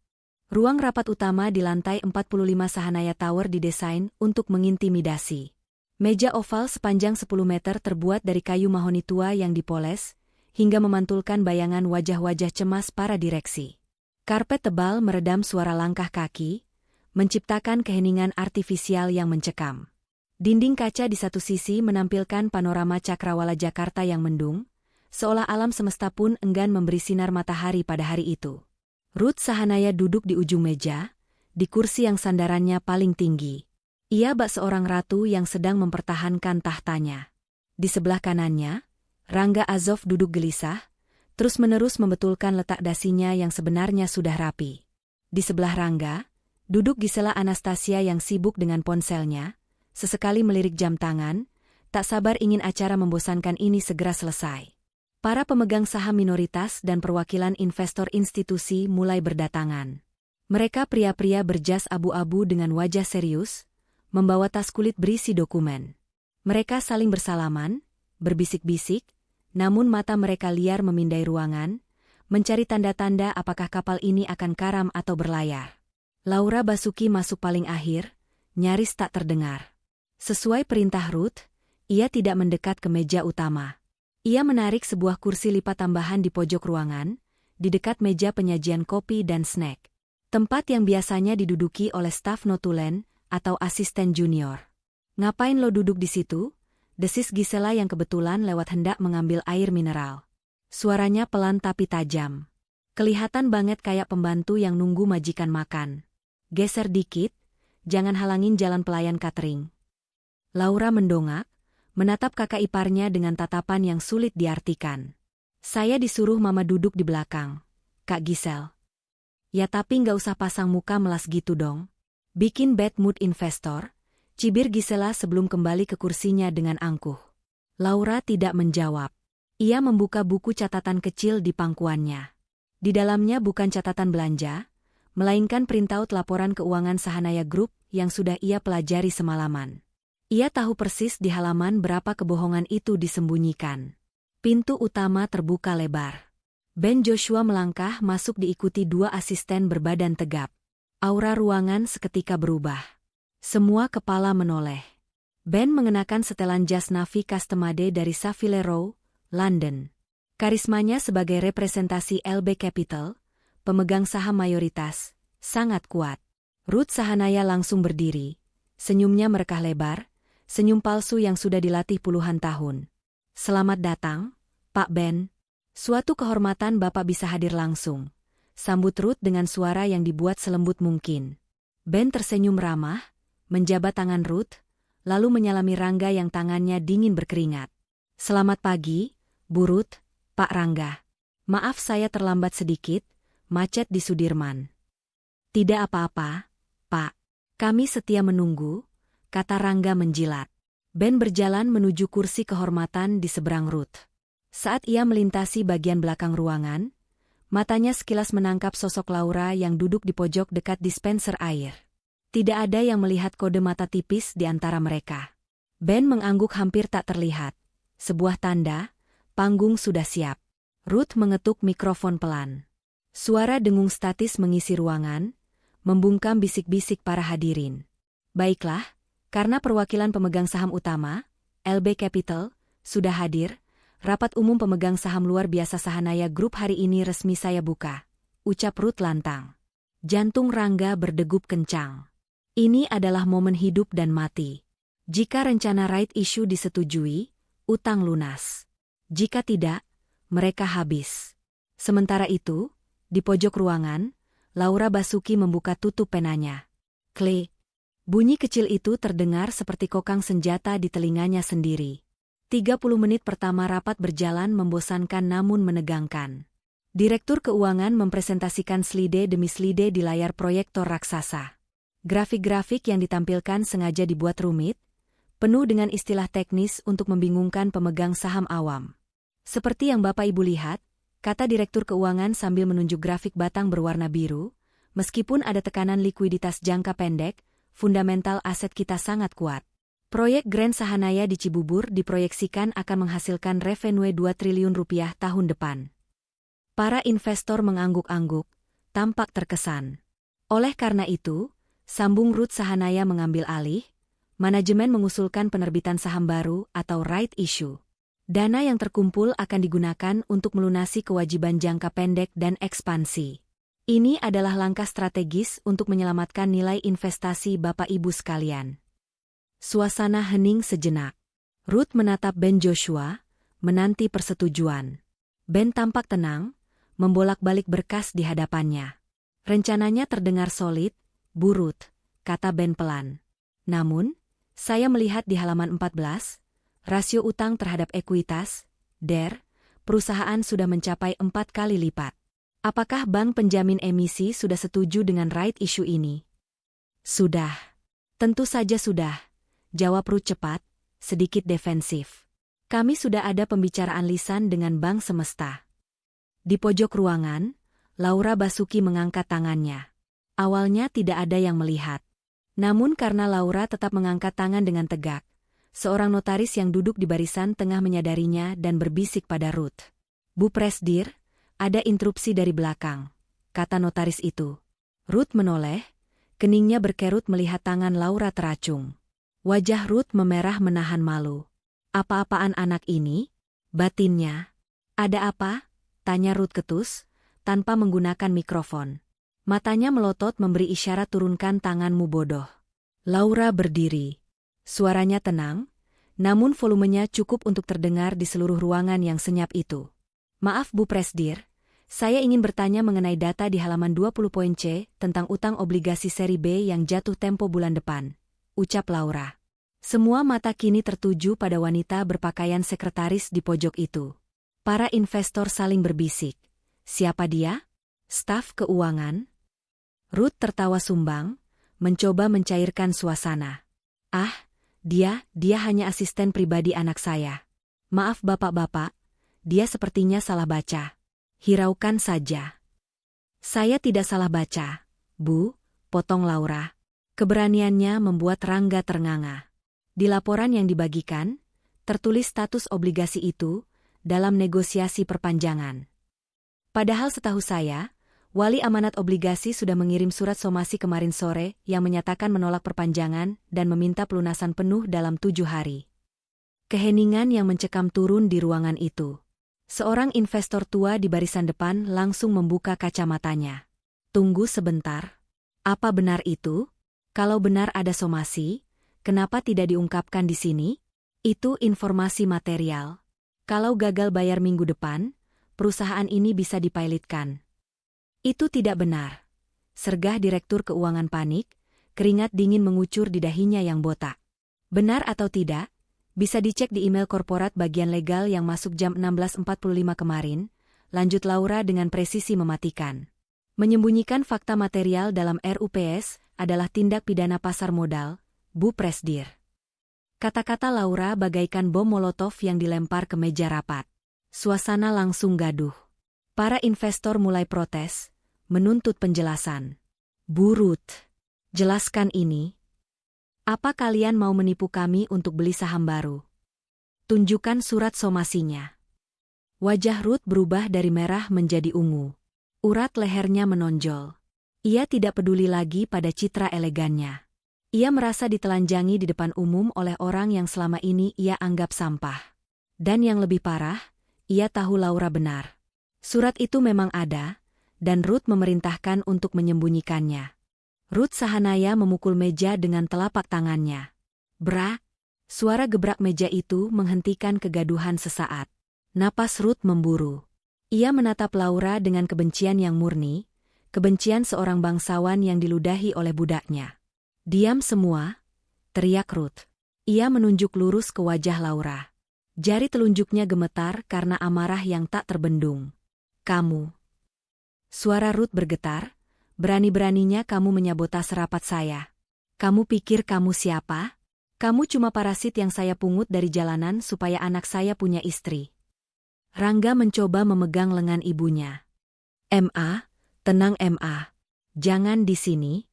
Ruang rapat utama di lantai 45 Sahanaya Tower didesain untuk mengintimidasi. Meja oval sepanjang 10 meter terbuat dari kayu mahoni tua yang dipoles, hingga memantulkan bayangan wajah-wajah cemas para direksi. Karpet tebal meredam suara langkah kaki, menciptakan keheningan artifisial yang mencekam. Dinding kaca di satu sisi menampilkan panorama cakrawala Jakarta yang mendung, seolah alam semesta pun enggan memberi sinar matahari pada hari itu. Ruth Sahanaya duduk di ujung meja, di kursi yang sandarannya paling tinggi. Ia bak seorang ratu yang sedang mempertahankan tahtanya. Di sebelah kanannya, Rangga Azov duduk gelisah, terus-menerus membetulkan letak dasinya yang sebenarnya sudah rapi. Di sebelah Rangga, duduk Gisela Anastasia yang sibuk dengan ponselnya, sesekali melirik jam tangan, tak sabar ingin acara membosankan ini segera selesai. Para pemegang saham minoritas dan perwakilan investor institusi mulai berdatangan. Mereka pria-pria berjas abu-abu dengan wajah serius, membawa tas kulit berisi dokumen. Mereka saling bersalaman, berbisik-bisik, namun mata mereka liar memindai ruangan, mencari tanda-tanda apakah kapal ini akan karam atau berlayar. Laura Basuki masuk paling akhir, nyaris tak terdengar. Sesuai perintah Ruth, ia tidak mendekat ke meja utama. Ia menarik sebuah kursi lipat tambahan di pojok ruangan, di dekat meja penyajian kopi dan snack. Tempat yang biasanya diduduki oleh staf notulen atau asisten junior. "Ngapain lo duduk di situ?" desis Gisela yang kebetulan lewat hendak mengambil air mineral. Suaranya pelan tapi tajam. Kelihatan banget kayak pembantu yang nunggu majikan makan. "Geser dikit, jangan halangin jalan pelayan catering." Laura mendongak, menatap kakak iparnya dengan tatapan yang sulit diartikan. "Saya disuruh mama duduk di belakang, Kak Gisel." "Ya tapi nggak usah pasang muka melas gitu dong. Bikin bad mood investor," cibir Gisela sebelum kembali ke kursinya dengan angkuh. Laura tidak menjawab. Ia membuka buku catatan kecil di pangkuannya. Di dalamnya bukan catatan belanja, melainkan printout laporan keuangan Sahanaya Group yang sudah ia pelajari semalaman. Ia tahu persis di halaman berapa kebohongan itu disembunyikan. Pintu utama terbuka lebar. Ben Joshua melangkah masuk diikuti dua asisten berbadan tegap. Aura ruangan seketika berubah. Semua kepala menoleh. Ben mengenakan setelan jas Navy custom-made dari Savile Row, London. Karismanya sebagai representasi LB Capital, pemegang saham mayoritas, sangat kuat. Ruth Sahanaya langsung berdiri. Senyumnya merekah lebar, senyum palsu yang sudah dilatih puluhan tahun. "Selamat datang, Pak Ben. Suatu kehormatan Bapak bisa hadir langsung," sambut Ruth dengan suara yang dibuat selembut mungkin. Ben tersenyum ramah, menjabat tangan Ruth, lalu menyalami Rangga yang tangannya dingin berkeringat. "Selamat pagi, Bu Ruth, Pak Rangga. Maaf saya terlambat sedikit, macet di Sudirman." "Tidak apa-apa, Pak. Kami setia menunggu," kata Rangga menjilat. Ben berjalan menuju kursi kehormatan di seberang Ruth. Saat ia melintasi bagian belakang ruangan, matanya sekilas menangkap sosok Laura yang duduk di pojok dekat dispenser air. Tidak ada yang melihat kode mata tipis di antara mereka. Ben mengangguk hampir tak terlihat. Sebuah tanda, panggung sudah siap. Ruth mengetuk mikrofon pelan. Suara dengung statis mengisi ruangan, membungkam bisik-bisik para hadirin. "Baiklah, karena perwakilan pemegang saham utama, LB Capital, sudah hadir, rapat umum pemegang saham luar biasa Sahanaya Group hari ini resmi saya buka," ucap Ruth lantang. Jantung Rangga berdegup kencang. Ini adalah momen hidup dan mati. Jika rencana right issue disetujui, utang lunas. Jika tidak, mereka habis. Sementara itu, di pojok ruangan, Laura Basuki membuka tutup penanya. Klik. Bunyi kecil itu terdengar seperti kokang senjata di telinganya sendiri. 30 menit pertama rapat berjalan membosankan namun menegangkan. Direktur Keuangan mempresentasikan slide demi slide di layar proyektor raksasa. Grafik-grafik yang ditampilkan sengaja dibuat rumit, penuh dengan istilah teknis untuk membingungkan pemegang saham awam. "Seperti yang Bapak Ibu lihat," kata Direktur Keuangan sambil menunjuk grafik batang berwarna biru, "meskipun ada tekanan likuiditas jangka pendek, fundamental aset kita sangat kuat. Proyek Grand Sahanaya di Cibubur diproyeksikan akan menghasilkan revenue 2 triliun rupiah tahun depan." Para investor mengangguk-angguk, tampak terkesan. Oleh karena itu, sambung Ruth Sahanaya mengambil alih, manajemen mengusulkan penerbitan saham baru atau right issue. Dana yang terkumpul akan digunakan untuk melunasi kewajiban jangka pendek dan ekspansi. Ini adalah langkah strategis untuk menyelamatkan nilai investasi Bapak Ibu sekalian. Suasana hening sejenak. Ruth menatap Ben Joshua, menanti persetujuan. Ben tampak tenang, membolak-balik berkas di hadapannya. Rencananya terdengar solid, Bu Ruth, kata Ben pelan. Namun, saya melihat di halaman 14, rasio utang terhadap ekuitas, DER, perusahaan sudah mencapai 4 kali lipat. Apakah bank penjamin emisi sudah setuju dengan right issue ini? Sudah. Tentu saja sudah, jawab Ruth cepat, sedikit defensif. Kami sudah ada pembicaraan lisan dengan Bank Semesta. Di pojok ruangan, Laura Basuki mengangkat tangannya. Awalnya tidak ada yang melihat. Namun karena Laura tetap mengangkat tangan dengan tegak, seorang notaris yang duduk di barisan tengah menyadarinya dan berbisik pada Ruth. Bu Presdir, ada interupsi dari belakang, kata notaris itu. Ruth menoleh, keningnya berkerut melihat tangan Laura teracung. Wajah Ruth memerah menahan malu. Apa-apaan anak ini? Batinnya. Ada apa? Tanya Ruth ketus, tanpa menggunakan mikrofon. Matanya melotot memberi isyarat turunkan tanganmu bodoh. Laura berdiri. Suaranya tenang, namun volumenya cukup untuk terdengar di seluruh ruangan yang senyap itu. Maaf Bu Presdir, saya ingin bertanya mengenai data di halaman 20.C tentang utang obligasi seri B yang jatuh tempo bulan depan, ucap Laura. Semua mata kini tertuju pada wanita berpakaian sekretaris di pojok itu. Para investor saling berbisik. Siapa dia? Staf keuangan? Ruth tertawa sumbang, mencoba mencairkan suasana. Ah, dia hanya asisten pribadi anak saya. Maaf bapak-bapak, dia sepertinya salah baca. Hiraukan saja. Saya tidak salah baca, Bu, potong Laura. Keberaniannya membuat Rangga ternganga. Di laporan yang dibagikan, tertulis status obligasi itu dalam negosiasi perpanjangan. Padahal setahu saya, wali amanat obligasi sudah mengirim surat somasi kemarin sore yang menyatakan menolak perpanjangan dan meminta pelunasan penuh dalam 7 hari. Keheningan yang mencekam turun di ruangan itu. Seorang investor tua di barisan depan langsung membuka kacamatanya. Tunggu sebentar. Apa benar itu? Kalau benar ada somasi, kenapa tidak diungkapkan di sini? Itu informasi material. Kalau gagal bayar minggu depan, perusahaan ini bisa dipilotkan. Itu tidak benar. Sergah Direktur Keuangan panik, keringat dingin mengucur di dahinya yang botak. Benar atau tidak? Bisa dicek di email korporat bagian legal yang masuk jam 16.45 kemarin, lanjut Laura dengan presisi mematikan. Menyembunyikan fakta material dalam RUPS adalah tindak pidana pasar modal, Bu Presdir. Kata-kata Laura bagaikan bom molotov yang dilempar ke meja rapat. Suasana langsung gaduh. Para investor mulai protes, menuntut penjelasan. Bu Ruth, jelaskan ini. Apa kalian mau menipu kami untuk beli saham baru? Tunjukkan surat somasinya. Wajah Ruth berubah dari merah menjadi ungu. Urat lehernya menonjol. Ia tidak peduli lagi pada citra elegannya. Ia merasa ditelanjangi di depan umum oleh orang yang selama ini ia anggap sampah. Dan yang lebih parah, ia tahu Laura benar. Surat itu memang ada, dan Ruth memerintahkan untuk menyembunyikannya. Ruth Sahanaya memukul meja dengan telapak tangannya. Brak! Suara gebrak meja itu menghentikan kegaduhan sesaat. Napas Ruth memburu. Ia menatap Laura dengan kebencian yang murni, kebencian seorang bangsawan yang diludahi oleh budaknya. Diam semua, teriak Ruth. Ia menunjuk lurus ke wajah Laura. Jari telunjuknya gemetar karena amarah yang tak terbendung. Kamu. Suara Ruth bergetar. Berani-beraninya kamu menyabotase rapat saya. Kamu pikir kamu siapa? Kamu cuma parasit yang saya pungut dari jalanan supaya anak saya punya istri. Rangga mencoba memegang lengan ibunya. Ma, tenang Ma. Jangan di sini.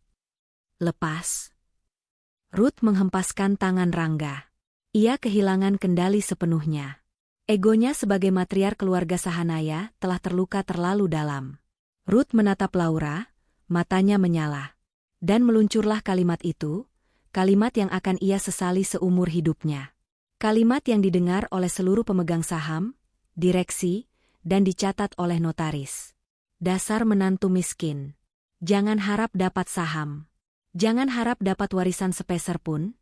Lepas. Ruth menghempaskan tangan Rangga. Ia kehilangan kendali sepenuhnya. Egonya sebagai matriark keluarga Sahanaya telah terluka terlalu dalam. Ruth menatap Laura. Matanya menyala. Dan meluncurlah kalimat itu, kalimat yang akan ia sesali seumur hidupnya. Kalimat yang didengar oleh seluruh pemegang saham, direksi, dan dicatat oleh notaris. Dasar menantu miskin. Jangan harap dapat saham. Jangan harap dapat warisan sepeser pun,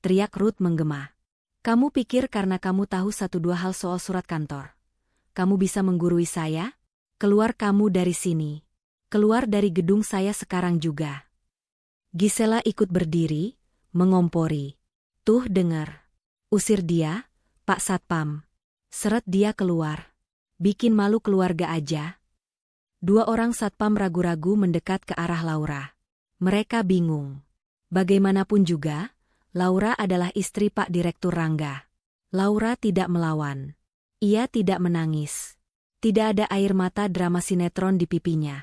teriak Ruth menggema. Kamu pikir karena kamu tahu 1-2 hal soal surat kantor, kamu bisa menggurui saya? Keluar kamu dari sini. Keluar dari gedung saya sekarang juga. Gisela ikut berdiri, mengompori. Tuh dengar. Usir dia, Pak Satpam. Seret dia keluar. Bikin malu keluarga aja. 2 orang satpam ragu-ragu mendekat ke arah Laura. Mereka bingung. Bagaimanapun juga, Laura adalah istri Pak Direktur Rangga. Laura tidak melawan. Ia tidak menangis. Tidak ada air mata drama sinetron di pipinya.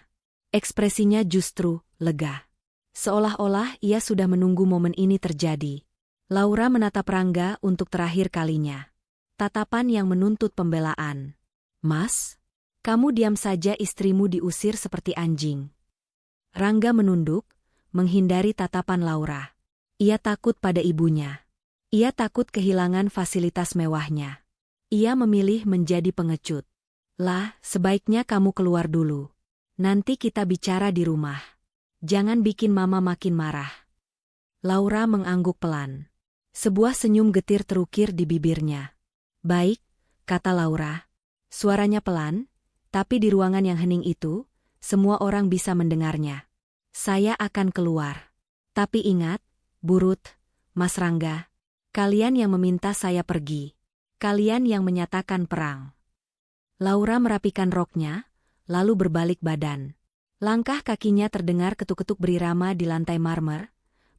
Ekspresinya justru lega. Seolah-olah ia sudah menunggu momen ini terjadi. Laura menatap Rangga untuk terakhir kalinya. Tatapan yang menuntut pembelaan. Mas? Kamu diam saja, istrimu diusir seperti anjing. Rangga menunduk, menghindari tatapan Laura. Ia takut pada ibunya. Ia takut kehilangan fasilitas mewahnya. Ia memilih menjadi pengecut. Lah, sebaiknya kamu keluar dulu. Nanti kita bicara di rumah. Jangan bikin mama makin marah. Laura mengangguk pelan. Sebuah senyum getir terukir di bibirnya. Baik, kata Laura. Suaranya pelan, tapi di ruangan yang hening itu, semua orang bisa mendengarnya. Saya akan keluar. Tapi ingat, Burut, Mas Rangga, kalian yang meminta saya pergi. Kalian yang menyatakan perang. Laura merapikan roknya, lalu berbalik badan. Langkah kakinya terdengar ketuk-ketuk berirama di lantai marmer,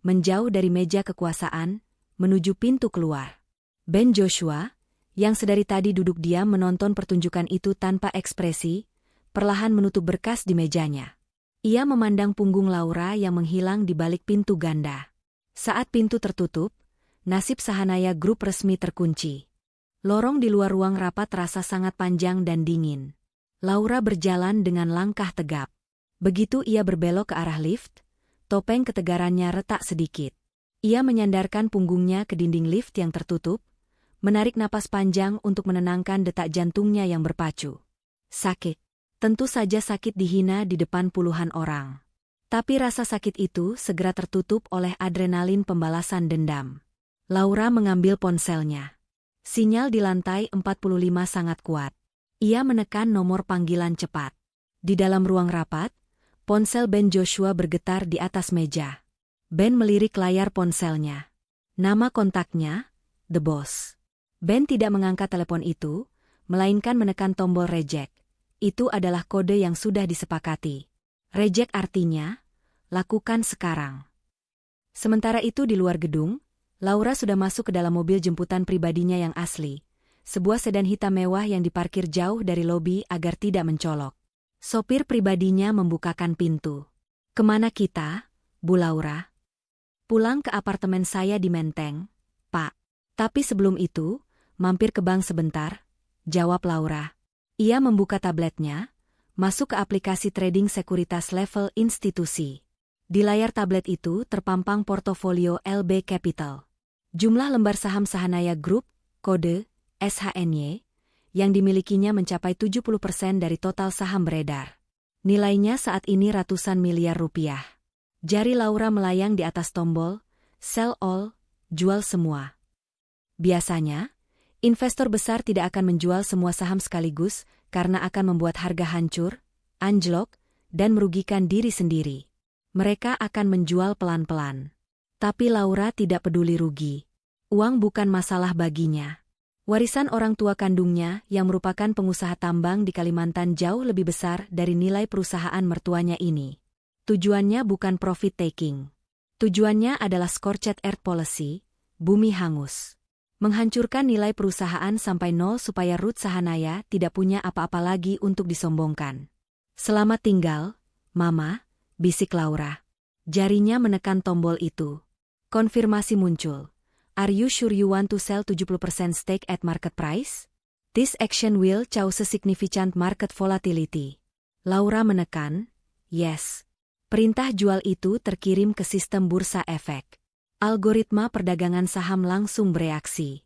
menjauh dari meja kekuasaan, menuju pintu keluar. Ben Joshua, yang sedari tadi duduk diam menonton pertunjukan itu tanpa ekspresi, perlahan menutup berkas di mejanya. Ia memandang punggung Laura yang menghilang di balik pintu ganda. Saat pintu tertutup, nasib Sahanaya Group resmi terkunci. Lorong di luar ruang rapat terasa sangat panjang dan dingin. Laura berjalan dengan langkah tegap. Begitu ia berbelok ke arah lift, topeng ketegarannya retak sedikit. Ia menyandarkan punggungnya ke dinding lift yang tertutup, menarik napas panjang untuk menenangkan detak jantungnya yang berpacu. Sakit. Tentu saja sakit dihina di depan puluhan orang. Tapi rasa sakit itu segera tertutup oleh adrenalin pembalasan dendam. Laura mengambil ponselnya. Sinyal di lantai 45 sangat kuat. Ia menekan nomor panggilan cepat. Di dalam ruang rapat, ponsel Ben Joshua bergetar di atas meja. Ben melirik layar ponselnya. Nama kontaknya, The Boss. Ben tidak mengangkat telepon itu, melainkan menekan tombol reject. Itu adalah kode yang sudah disepakati. Reject artinya, lakukan sekarang. Sementara itu di luar gedung, Laura sudah masuk ke dalam mobil jemputan pribadinya yang asli. Sebuah sedan hitam mewah yang diparkir jauh dari lobi agar tidak mencolok. Sopir pribadinya membukakan pintu. Kemana kita, Bu Laura? Pulang ke apartemen saya di Menteng, Pak. Tapi sebelum itu, mampir ke bank sebentar, jawab Laura. Ia membuka tabletnya, masuk ke aplikasi trading sekuritas level institusi. Di layar tablet itu terpampang portofolio LB Capital. Jumlah lembar saham Sahanaya Group, kode SHNY, yang dimilikinya mencapai 70% dari total saham beredar. Nilainya saat ini ratusan miliar rupiah. Jari Laura melayang di atas tombol, sell all, jual semua. Biasanya, investor besar tidak akan menjual semua saham sekaligus karena akan membuat harga hancur, anjlok, dan merugikan diri sendiri. Mereka akan menjual pelan-pelan. Tapi Laura tidak peduli rugi. Uang bukan masalah baginya. Warisan orang tua kandungnya yang merupakan pengusaha tambang di Kalimantan jauh lebih besar dari nilai perusahaan mertuanya ini. Tujuannya bukan profit taking. Tujuannya adalah scorched earth policy, bumi hangus. Menghancurkan nilai perusahaan sampai nol supaya Ruth Sahanaya tidak punya apa-apa lagi untuk disombongkan. Selamat tinggal, Mama, bisik Laura. Jarinya menekan tombol itu. Konfirmasi muncul. Are you sure you want to sell 70% stake at market price? This action will cause significant market volatility. Laura menekan, yes. Perintah jual itu terkirim ke sistem bursa efek. Algoritma perdagangan saham langsung bereaksi.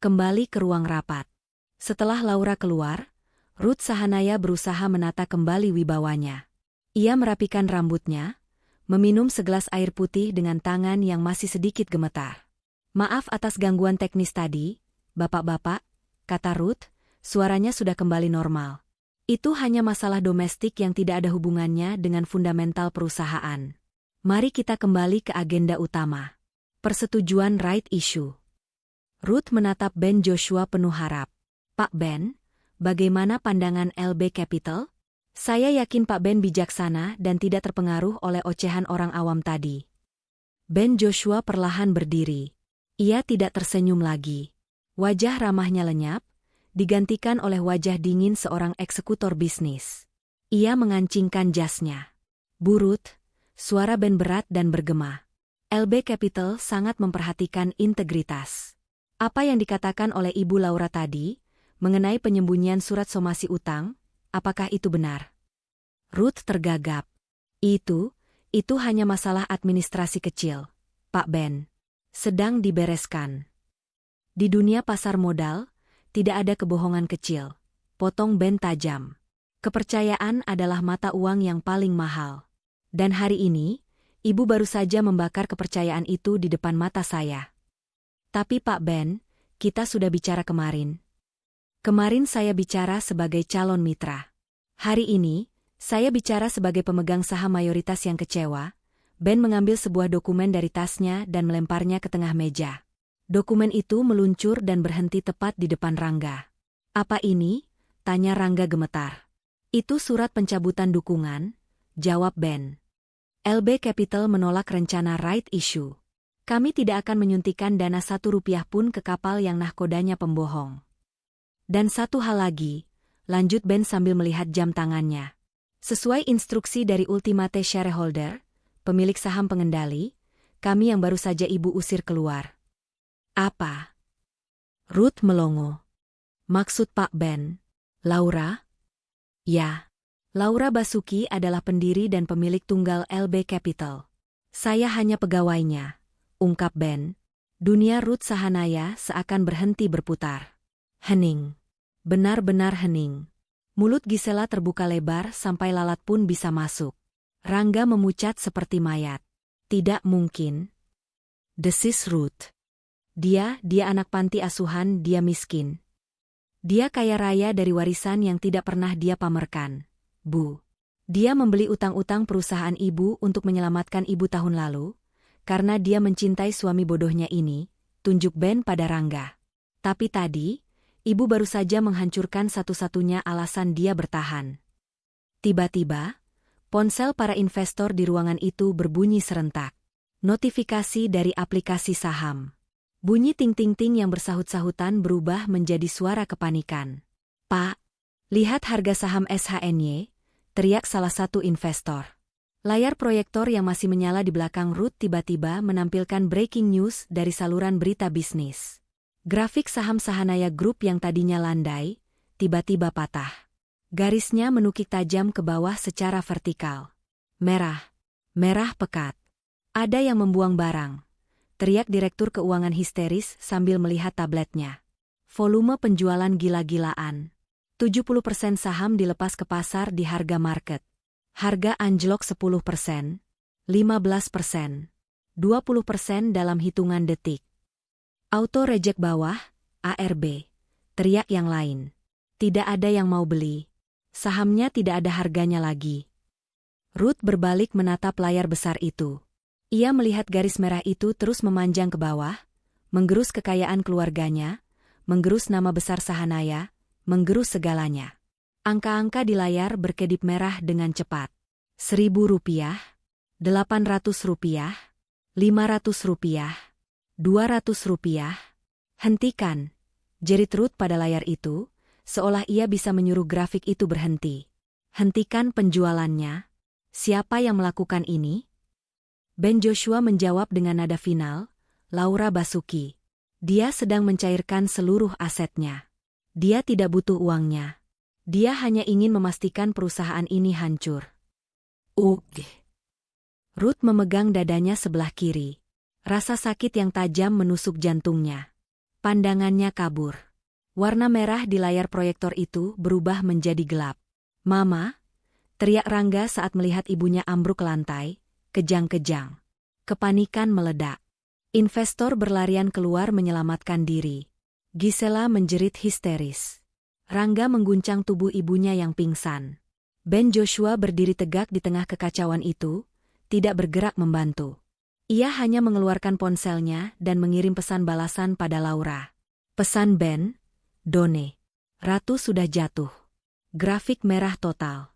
Kembali ke ruang rapat. Setelah Laura keluar, Ruth Sahanaya berusaha menata kembali wibawanya. Ia merapikan rambutnya, meminum segelas air putih dengan tangan yang masih sedikit gemetar. Maaf atas gangguan teknis tadi, bapak-bapak, kata Ruth, suaranya sudah kembali normal. Itu hanya masalah domestik yang tidak ada hubungannya dengan fundamental perusahaan. Mari kita kembali ke agenda utama. Persetujuan right issue. Ruth menatap Ben Joshua penuh harap. Pak Ben, bagaimana pandangan LB Capital? Saya yakin Pak Ben bijaksana dan tidak terpengaruh oleh ocehan orang awam tadi. Ben Joshua perlahan berdiri. Ia tidak tersenyum lagi. Wajah ramahnya lenyap, digantikan oleh wajah dingin seorang eksekutor bisnis. Ia mengancingkan jasnya. Burut, suara Ben berat dan bergema. LB Capital sangat memperhatikan integritas. Apa yang dikatakan oleh Ibu Laura tadi, mengenai penyembunyian surat somasi utang, apakah itu benar? Ruth tergagap. Itu hanya masalah administrasi kecil, Pak Ben. Sedang dibereskan. Di dunia pasar modal, tidak ada kebohongan kecil. Potong Ben tajam. Kepercayaan adalah mata uang yang paling mahal. Dan hari ini, Ibu baru saja membakar kepercayaan itu di depan mata saya. Tapi Pak Ben, kita sudah bicara kemarin. Kemarin saya bicara sebagai calon mitra. Hari ini, saya bicara sebagai pemegang saham mayoritas yang kecewa. Ben mengambil sebuah dokumen dari tasnya dan melemparnya ke tengah meja. Dokumen itu meluncur dan berhenti tepat di depan Rangga. Apa ini? Tanya Rangga gemetar. Itu surat pencabutan dukungan, jawab Ben. LB Capital menolak rencana right issue. Kami tidak akan menyuntikkan dana Rp1 pun ke kapal yang nahkodanya pembohong. Dan satu hal lagi, lanjut Ben sambil melihat jam tangannya. Sesuai instruksi dari Ultimate Shareholder, pemilik saham pengendali, kami yang baru saja Ibu usir keluar. Apa? Ruth melongo. Maksud Pak Ben, Laura? Ya. Laura Basuki adalah pendiri dan pemilik tunggal LB Capital. Saya hanya pegawainya, ungkap Ben. Dunia Ruth Sahanaya seakan berhenti berputar. Hening. Benar-benar hening. Mulut Gisela terbuka lebar sampai lalat pun bisa masuk. Rangga memucat seperti mayat. Tidak mungkin. Desis Ruth. Dia anak panti asuhan, dia miskin. Dia kaya raya dari warisan yang tidak pernah dia pamerkan. Bu. Dia membeli utang-utang perusahaan Ibu untuk menyelamatkan Ibu tahun lalu. Karena dia mencintai suami bodohnya ini, tunjuk Ben pada Rangga. Tapi tadi, Ibu baru saja menghancurkan satu-satunya alasan dia bertahan. Tiba-tiba, ponsel para investor di ruangan itu berbunyi serentak. Notifikasi dari aplikasi saham. Bunyi ting-ting-ting yang bersahut-sahutan berubah menjadi suara kepanikan. Pak, lihat harga saham SHNY, teriak salah satu investor. Layar proyektor yang masih menyala di belakang Ruth tiba-tiba menampilkan breaking news dari saluran berita bisnis. Grafik saham Sahanaya Group yang tadinya landai, tiba-tiba patah. Garisnya menukik tajam ke bawah secara vertikal. Merah. Merah pekat. Ada yang membuang barang. Teriak Direktur Keuangan histeris sambil melihat tabletnya. Volume penjualan gila-gilaan. 70% saham dilepas ke pasar di harga market. Harga anjlok 10%, 15%, 20% dalam hitungan detik. Auto reject bawah, ARB. Teriak yang lain. Tidak ada yang mau beli. Sahamnya tidak ada harganya lagi. Ruth berbalik menatap layar besar itu. Ia melihat garis merah itu terus memanjang ke bawah, menggerus kekayaan keluarganya, menggerus nama besar Sahanaya, menggerus segalanya. Angka-angka di layar berkedip merah dengan cepat. Rp1.000, Rp800, Rp500, Rp200. Hentikan, jerit Ruth pada layar itu, seolah ia bisa menyuruh grafik itu berhenti. Hentikan penjualannya. Siapa yang melakukan ini? Ben Joshua menjawab dengan nada final, Laura Basuki. Dia sedang mencairkan seluruh asetnya. Dia tidak butuh uangnya. Dia hanya ingin memastikan perusahaan ini hancur. Ruth memegang dadanya sebelah kiri. Rasa sakit yang tajam menusuk jantungnya. Pandangannya kabur. Warna merah di layar proyektor itu berubah menjadi gelap. "Mama!" teriak Rangga saat melihat ibunya ambruk ke lantai, kejang-kejang. Kepanikan meledak. Investor berlarian keluar menyelamatkan diri. Gisela menjerit histeris. Rangga mengguncang tubuh ibunya yang pingsan. Ben Joshua berdiri tegak di tengah kekacauan itu, tidak bergerak membantu. Ia hanya mengeluarkan ponselnya dan mengirim pesan balasan pada Laura. Pesan Ben, "Done. Ratu sudah jatuh." Grafik merah total.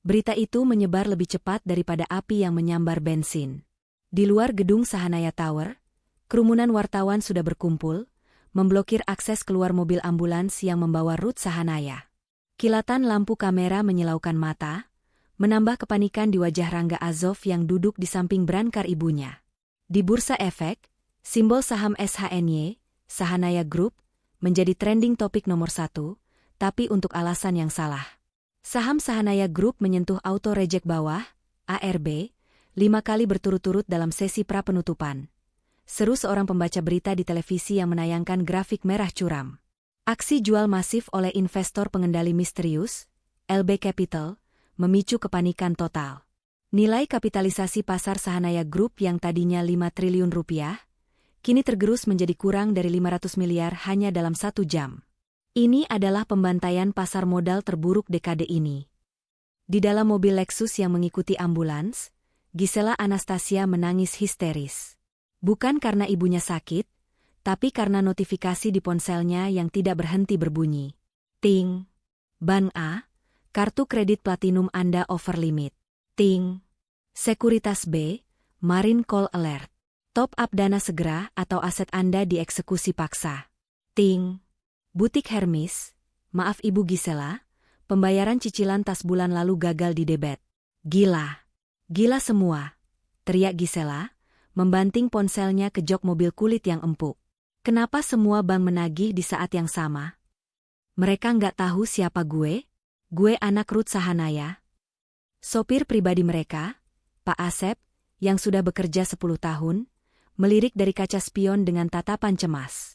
Berita itu menyebar lebih cepat daripada api yang menyambar bensin. Di luar gedung Sahanaya Tower, kerumunan wartawan sudah berkumpul, memblokir akses keluar mobil ambulans yang membawa Ruth Sahanaya. Kilatan lampu kamera menyilaukan mata, menambah kepanikan di wajah Rangga Azov yang duduk di samping berangkar ibunya. Di Bursa Efek, simbol saham SHNY, Sahanaya Group, menjadi trending topik nomor 1, tapi untuk alasan yang salah. Saham Sahanaya Group menyentuh auto reject bawah, ARB, 5 kali berturut-turut dalam sesi pra-penutupan. Seru seorang pembaca berita di televisi yang menayangkan grafik merah curam. Aksi jual masif oleh investor pengendali misterius, LB Capital, memicu kepanikan total. Nilai kapitalisasi pasar Sahanaya Group yang tadinya 5 triliun rupiah, kini tergerus menjadi kurang dari 500 miliar hanya dalam 1 jam. Ini adalah pembantaian pasar modal terburuk dekade ini. Di dalam mobil Lexus yang mengikuti ambulans, Gisela Anastasia menangis histeris. Bukan karena ibunya sakit, tapi karena notifikasi di ponselnya yang tidak berhenti berbunyi. Ting. Ban A, kartu kredit platinum Anda over limit. Ting. Sekuritas B, Marine Call Alert. Top up dana segera atau aset Anda dieksekusi paksa. Ting. Butik Hermes, maaf Ibu Gisela, pembayaran cicilan tas bulan lalu gagal di debet. Gila. Gila semua, teriak Gisela, membanting ponselnya ke jok mobil kulit yang empuk. Kenapa semua bank menagih di saat yang sama? Mereka nggak tahu siapa gue? Gue anak Ruth Sahanaya. Sopir pribadi mereka, Pak Asep, yang sudah bekerja 10 tahun, melirik dari kaca spion dengan tatapan cemas.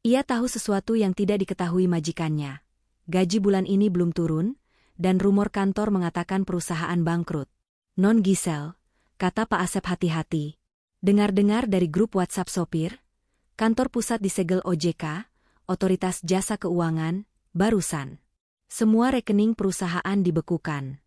Ia tahu sesuatu yang tidak diketahui majikannya. Gaji bulan ini belum turun, dan rumor kantor mengatakan perusahaan bangkrut. "Non Gisel," kata Pak Asep hati-hati. Dengar-dengar dari grup WhatsApp sopir, kantor pusat disegel OJK, Otoritas Jasa Keuangan, barusan. Semua rekening perusahaan dibekukan.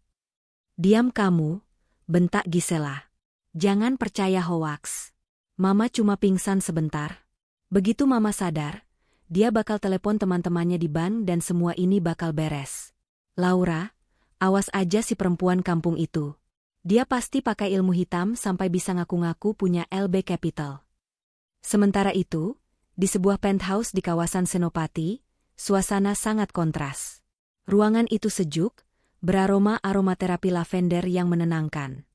"Diam kamu," bentak Gisela. "Jangan percaya hoaks. Mama cuma pingsan sebentar." Begitu Mama sadar, dia bakal telepon teman-temannya di bank dan semua ini bakal beres. "Laura, awas aja si perempuan kampung itu. Dia pasti pakai ilmu hitam sampai bisa ngaku-ngaku punya LB Capital." Sementara itu, di sebuah penthouse di kawasan Senopati, suasana sangat kontras. Ruangan itu sejuk, beraroma aromaterapi lavender yang menenangkan.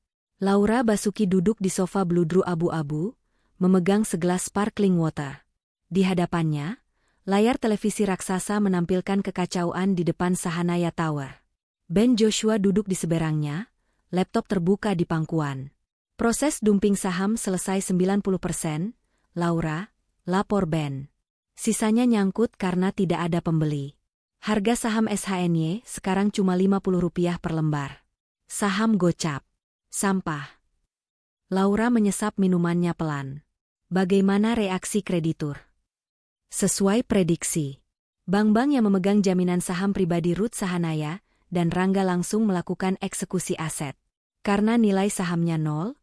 Laura Basuki duduk di sofa bludru abu-abu, memegang segelas sparkling water. Di hadapannya, layar televisi raksasa menampilkan kekacauan di depan Sahanaya Tower. Ben Joshua duduk di seberangnya, laptop terbuka di pangkuan. "Proses dumping saham selesai 90%, Laura," lapor Ben. "Sisanya nyangkut karena tidak ada pembeli. Harga saham SHNY sekarang cuma Rp50 per lembar. Saham gocap. Sampah." Laura menyesap minumannya pelan. Bagaimana reaksi kreditur? Sesuai prediksi, bank-bank yang memegang jaminan saham pribadi Ruth Sahanaya dan Rangga langsung melakukan eksekusi aset. Karena nilai sahamnya 0,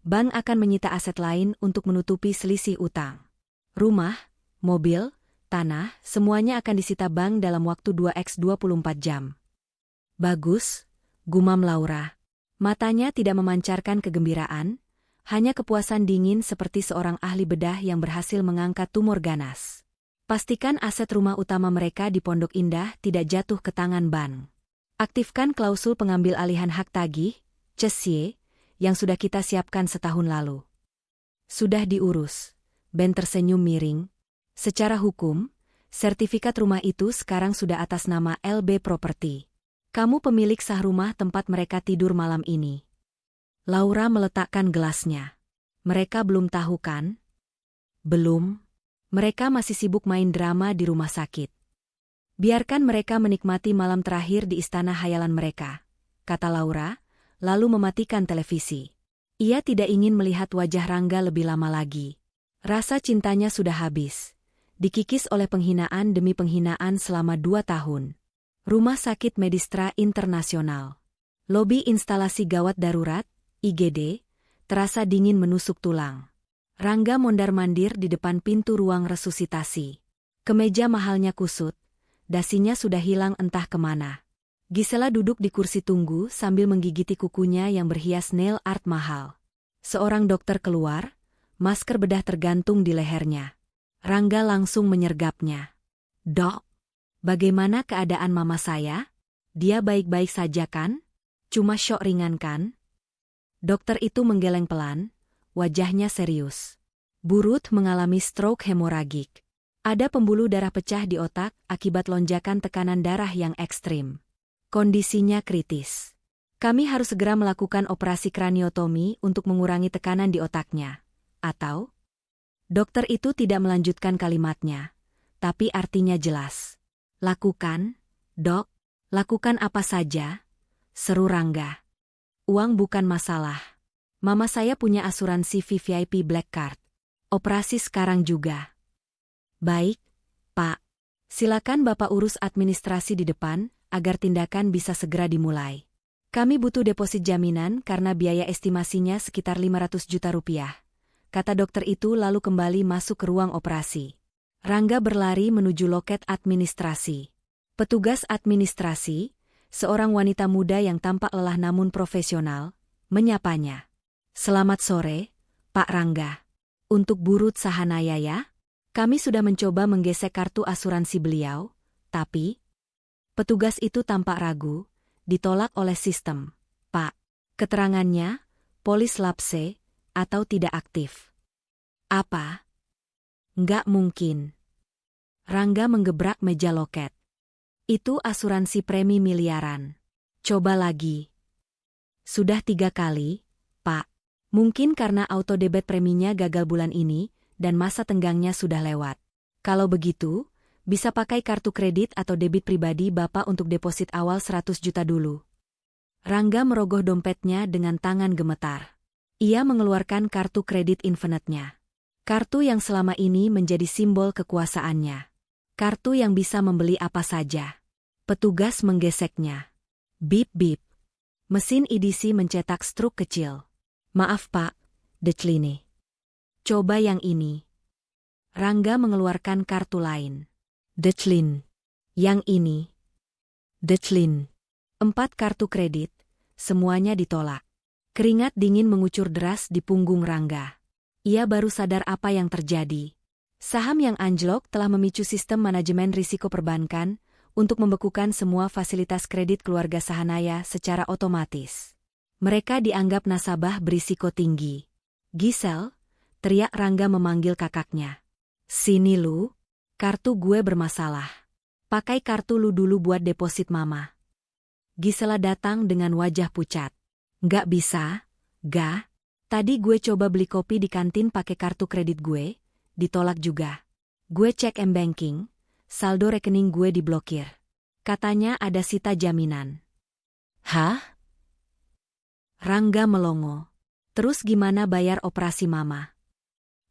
bank akan menyita aset lain untuk menutupi selisih utang. Rumah, mobil, tanah, semuanya akan disita bank dalam waktu 2x 24 jam. "Bagus," gumam Laura. Matanya tidak memancarkan kegembiraan, hanya kepuasan dingin seperti seorang ahli bedah yang berhasil mengangkat tumor ganas. Pastikan aset rumah utama mereka di Pondok Indah tidak jatuh ke tangan bank. Aktifkan klausul pengambil alihan hak tagih, CSY, yang sudah kita siapkan setahun lalu. Sudah diurus. Ben tersenyum miring. Secara hukum, sertifikat rumah itu sekarang sudah atas nama LB Property. Kamu pemilik sah rumah tempat mereka tidur malam ini. Laura meletakkan gelasnya. Mereka belum tahu kan? Belum. Mereka masih sibuk main drama di rumah sakit. Biarkan mereka menikmati malam terakhir di istana hayalan mereka, kata Laura, lalu mematikan televisi. Ia tidak ingin melihat wajah Rangga lebih lama lagi. Rasa cintanya sudah habis. Dikikis oleh penghinaan demi penghinaan selama 2 tahun. Rumah Sakit Medistra Internasional. Lobi instalasi gawat darurat, IGD, terasa dingin menusuk tulang. Rangga mondar-mandir di depan pintu ruang resusitasi. Kemeja mahalnya kusut, dasinya sudah hilang entah kemana. Gisela duduk di kursi tunggu sambil menggigiti kukunya yang berhias nail art mahal. Seorang dokter keluar, masker bedah tergantung di lehernya. Rangga langsung menyergapnya. "Dok, bagaimana keadaan mama saya? Dia baik-baik saja kan? Cuma syok ringan kan?" Dokter itu menggeleng pelan, wajahnya serius. "Burut mengalami stroke hemoragik. Ada pembuluh darah pecah di otak akibat lonjakan tekanan darah yang ekstrim. Kondisinya kritis. Kami harus segera melakukan operasi kraniotomi untuk mengurangi tekanan di otaknya. Atau?" Dokter itu tidak melanjutkan kalimatnya, tapi artinya jelas. "Lakukan, Dok, lakukan apa saja," seru Rangga. "Uang bukan masalah. Mama saya punya asuransi VVIP Black Card. Operasi sekarang juga." "Baik, Pak. Silakan Bapak urus administrasi di depan, agar tindakan bisa segera dimulai. Kami butuh deposit jaminan karena biaya estimasinya sekitar 500 juta rupiah. Kata dokter itu lalu kembali masuk ke ruang operasi. Rangga berlari menuju loket administrasi. Petugas administrasi, seorang wanita muda yang tampak lelah namun profesional, menyapanya. "Selamat sore, Pak Rangga. Untuk Burut Sahanaya ya? Kami sudah mencoba menggesek kartu asuransi beliau, tapi..." Petugas itu tampak ragu, ditolak oleh sistem. "Pak, keterangannya, polis lapse, atau tidak aktif." "Apa? Nggak mungkin." Rangga menggebrak meja loket. "Itu asuransi premi miliaran. Coba lagi." "Sudah 3 kali, Pak. Mungkin karena auto debit preminya gagal bulan ini, dan masa tenggangnya sudah lewat. Kalau begitu, bisa pakai kartu kredit atau debit pribadi Bapak untuk deposit awal 100 juta dulu." Rangga merogoh dompetnya dengan tangan gemetar. Ia mengeluarkan kartu kredit Infinite-nya. Kartu yang selama ini menjadi simbol kekuasaannya. Kartu yang bisa membeli apa saja. Petugas menggeseknya. Bip-bip. Mesin edisi mencetak struk kecil. "Maaf Pak, Decline. Coba yang ini." Rangga mengeluarkan kartu lain. "Decline. Yang ini." "Decline." 4 kartu kredit, semuanya ditolak. Keringat dingin mengucur deras di punggung Rangga. Ia baru sadar apa yang terjadi. Saham yang anjlok telah memicu sistem manajemen risiko perbankan untuk membekukan semua fasilitas kredit keluarga Sahanaya secara otomatis. Mereka dianggap nasabah berisiko tinggi. "Gisel," teriak Rangga memanggil kakaknya. "Sini lu, kartu gue bermasalah. Pakai kartu lu dulu buat deposit mama." Gisela datang dengan wajah pucat. "Nggak bisa, Ga. Tadi gue coba beli kopi di kantin pakai kartu kredit gue, ditolak juga. Gue cek m-banking, saldo rekening gue diblokir. Katanya ada sita jaminan." "Hah?" Rangga melongo. "Terus gimana bayar operasi mama?"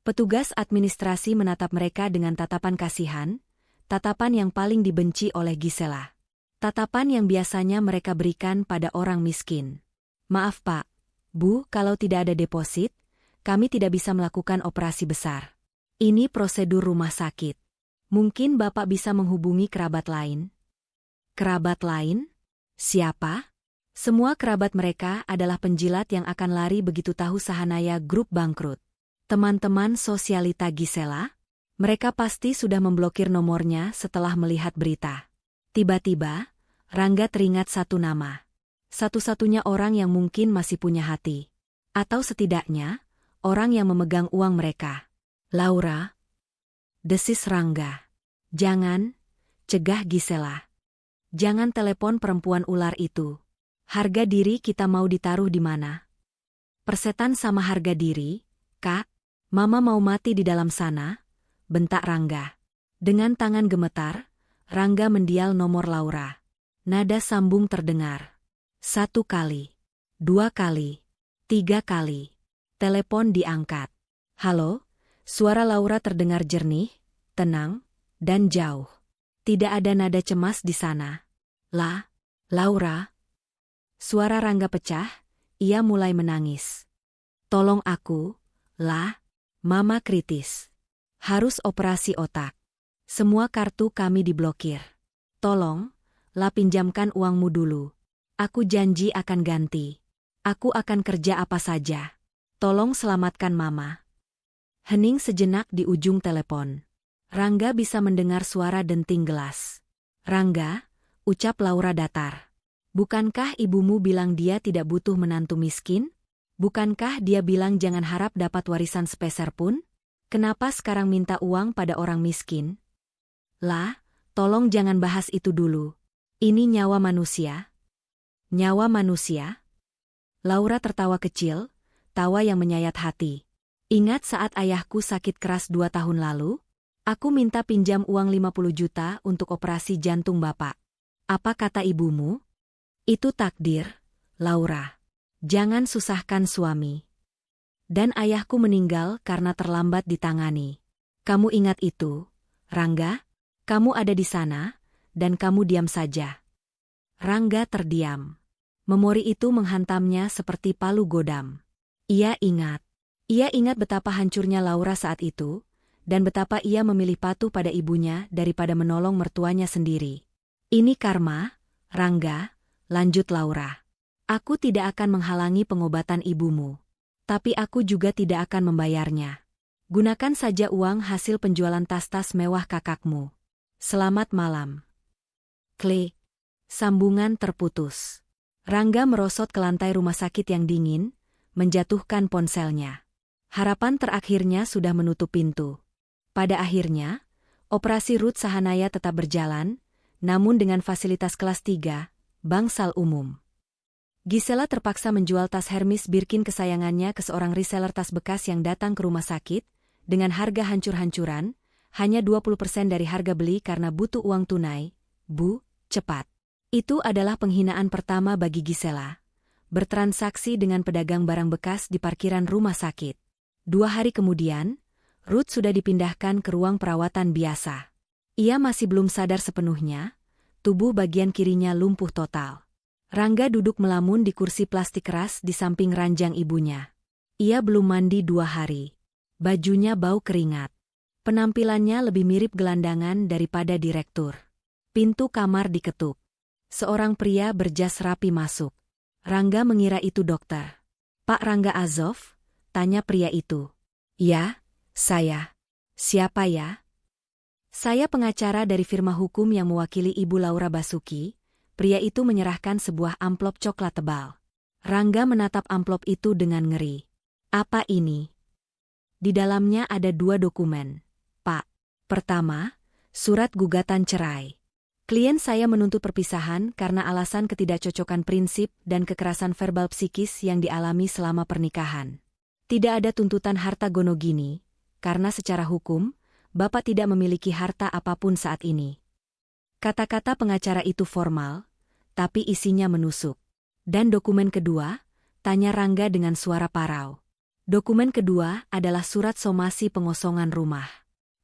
Petugas administrasi menatap mereka dengan tatapan kasihan, tatapan yang paling dibenci oleh Gisela. Tatapan yang biasanya mereka berikan pada orang miskin. "Maaf Pak, Bu, kalau tidak ada deposit, kami tidak bisa melakukan operasi besar. Ini prosedur rumah sakit. Mungkin Bapak bisa menghubungi kerabat lain." "Kerabat lain? Siapa?" Semua kerabat mereka adalah penjilat yang akan lari begitu tahu Sahanaya Group bangkrut. Teman-teman sosialita Gisela? Mereka pasti sudah memblokir nomornya setelah melihat berita. Tiba-tiba, Rangga teringat satu nama. Satu-satunya orang yang mungkin masih punya hati. Atau setidaknya, orang yang memegang uang mereka. "Laura." Desis Rangga. "Jangan," cegah Gisela. "Jangan telepon perempuan ular itu. Harga diri kita mau ditaruh di mana?" "Persetan sama harga diri, Kak. Mama mau mati di dalam sana," bentak Rangga. Dengan tangan gemetar, Rangga mendial nomor Laura. Nada sambung terdengar. 1 kali, 2 kali, 3 kali. Telepon diangkat. Halo, suara Laura terdengar jernih, tenang, dan jauh. Tidak ada nada cemas di sana. Laura. Suara Rangga pecah, ia mulai menangis. Tolong aku, Mama kritis. Harus operasi otak. Semua kartu kami diblokir. Tolong, pinjamkan uangmu dulu. Aku janji akan ganti. Aku akan kerja apa saja. Tolong selamatkan Mama. Hening sejenak di ujung telepon. Rangga bisa mendengar suara denting gelas. Rangga, ucap Laura datar. Bukankah ibumu bilang dia tidak butuh menantu miskin? Bukankah dia bilang jangan harap dapat warisan sepeser pun? Kenapa sekarang minta uang pada orang miskin? Tolong jangan bahas itu dulu. Ini nyawa manusia. Nyawa manusia? Laura tertawa kecil, tawa yang menyayat hati. Ingat saat ayahku sakit keras 2 tahun lalu? Aku minta pinjam uang 50 juta untuk operasi jantung Bapak. Apa kata ibumu? Itu takdir, Laura. Jangan susahkan suami. Dan ayahku meninggal karena terlambat ditangani. Kamu ingat itu, Rangga? Kamu ada di sana, dan kamu diam saja. Rangga terdiam. Memori itu menghantamnya seperti palu godam. Ia ingat betapa hancurnya Laura saat itu, dan betapa ia memilih patuh pada ibunya daripada menolong mertuanya sendiri. Ini karma, Rangga, lanjut Laura. Aku tidak akan menghalangi pengobatan ibumu. Tapi aku juga tidak akan membayarnya. Gunakan saja uang hasil penjualan tas-tas mewah kakakmu. Selamat malam. Klik. Sambungan terputus. Rangga merosot ke lantai rumah sakit yang dingin, menjatuhkan ponselnya. Harapan terakhirnya sudah menutup pintu. Pada akhirnya, operasi Ruth Sahanaya tetap berjalan, namun dengan fasilitas kelas 3, bangsal umum. Gisela terpaksa menjual tas Hermes Birkin kesayangannya ke seorang reseller tas bekas yang datang ke rumah sakit, dengan harga hancur-hancuran, hanya 20% dari harga beli karena butuh uang tunai. Bu, cepat. Itu adalah penghinaan pertama bagi Gisela. Bertransaksi dengan pedagang barang bekas di parkiran rumah sakit. 2 hari kemudian, Ruth sudah dipindahkan ke ruang perawatan biasa. Ia masih belum sadar sepenuhnya, tubuh bagian kirinya lumpuh total. Rangga duduk melamun di kursi plastik keras di samping ranjang ibunya. Ia belum mandi 2 hari. Bajunya bau keringat. Penampilannya lebih mirip gelandangan daripada direktur. Pintu kamar diketuk. Seorang pria berjas rapi masuk. Rangga mengira itu dokter. Pak Rangga Azov? Tanya pria itu. Ya, saya. Siapa ya? Saya pengacara dari firma hukum yang mewakili Ibu Laura Basuki. Pria itu menyerahkan sebuah amplop coklat tebal. Rangga menatap amplop itu dengan ngeri. Apa ini? Di dalamnya ada 2 dokumen. Pak. Pertama, surat gugatan cerai. Klien saya menuntut perpisahan karena alasan ketidakcocokan prinsip dan kekerasan verbal psikis yang dialami selama pernikahan. Tidak ada tuntutan harta gono gini, karena secara hukum, Bapak tidak memiliki harta apapun saat ini. Kata-kata pengacara itu formal, tapi isinya menusuk. Dan dokumen kedua? Tanya Rangga dengan suara parau. Dokumen kedua adalah surat somasi pengosongan rumah.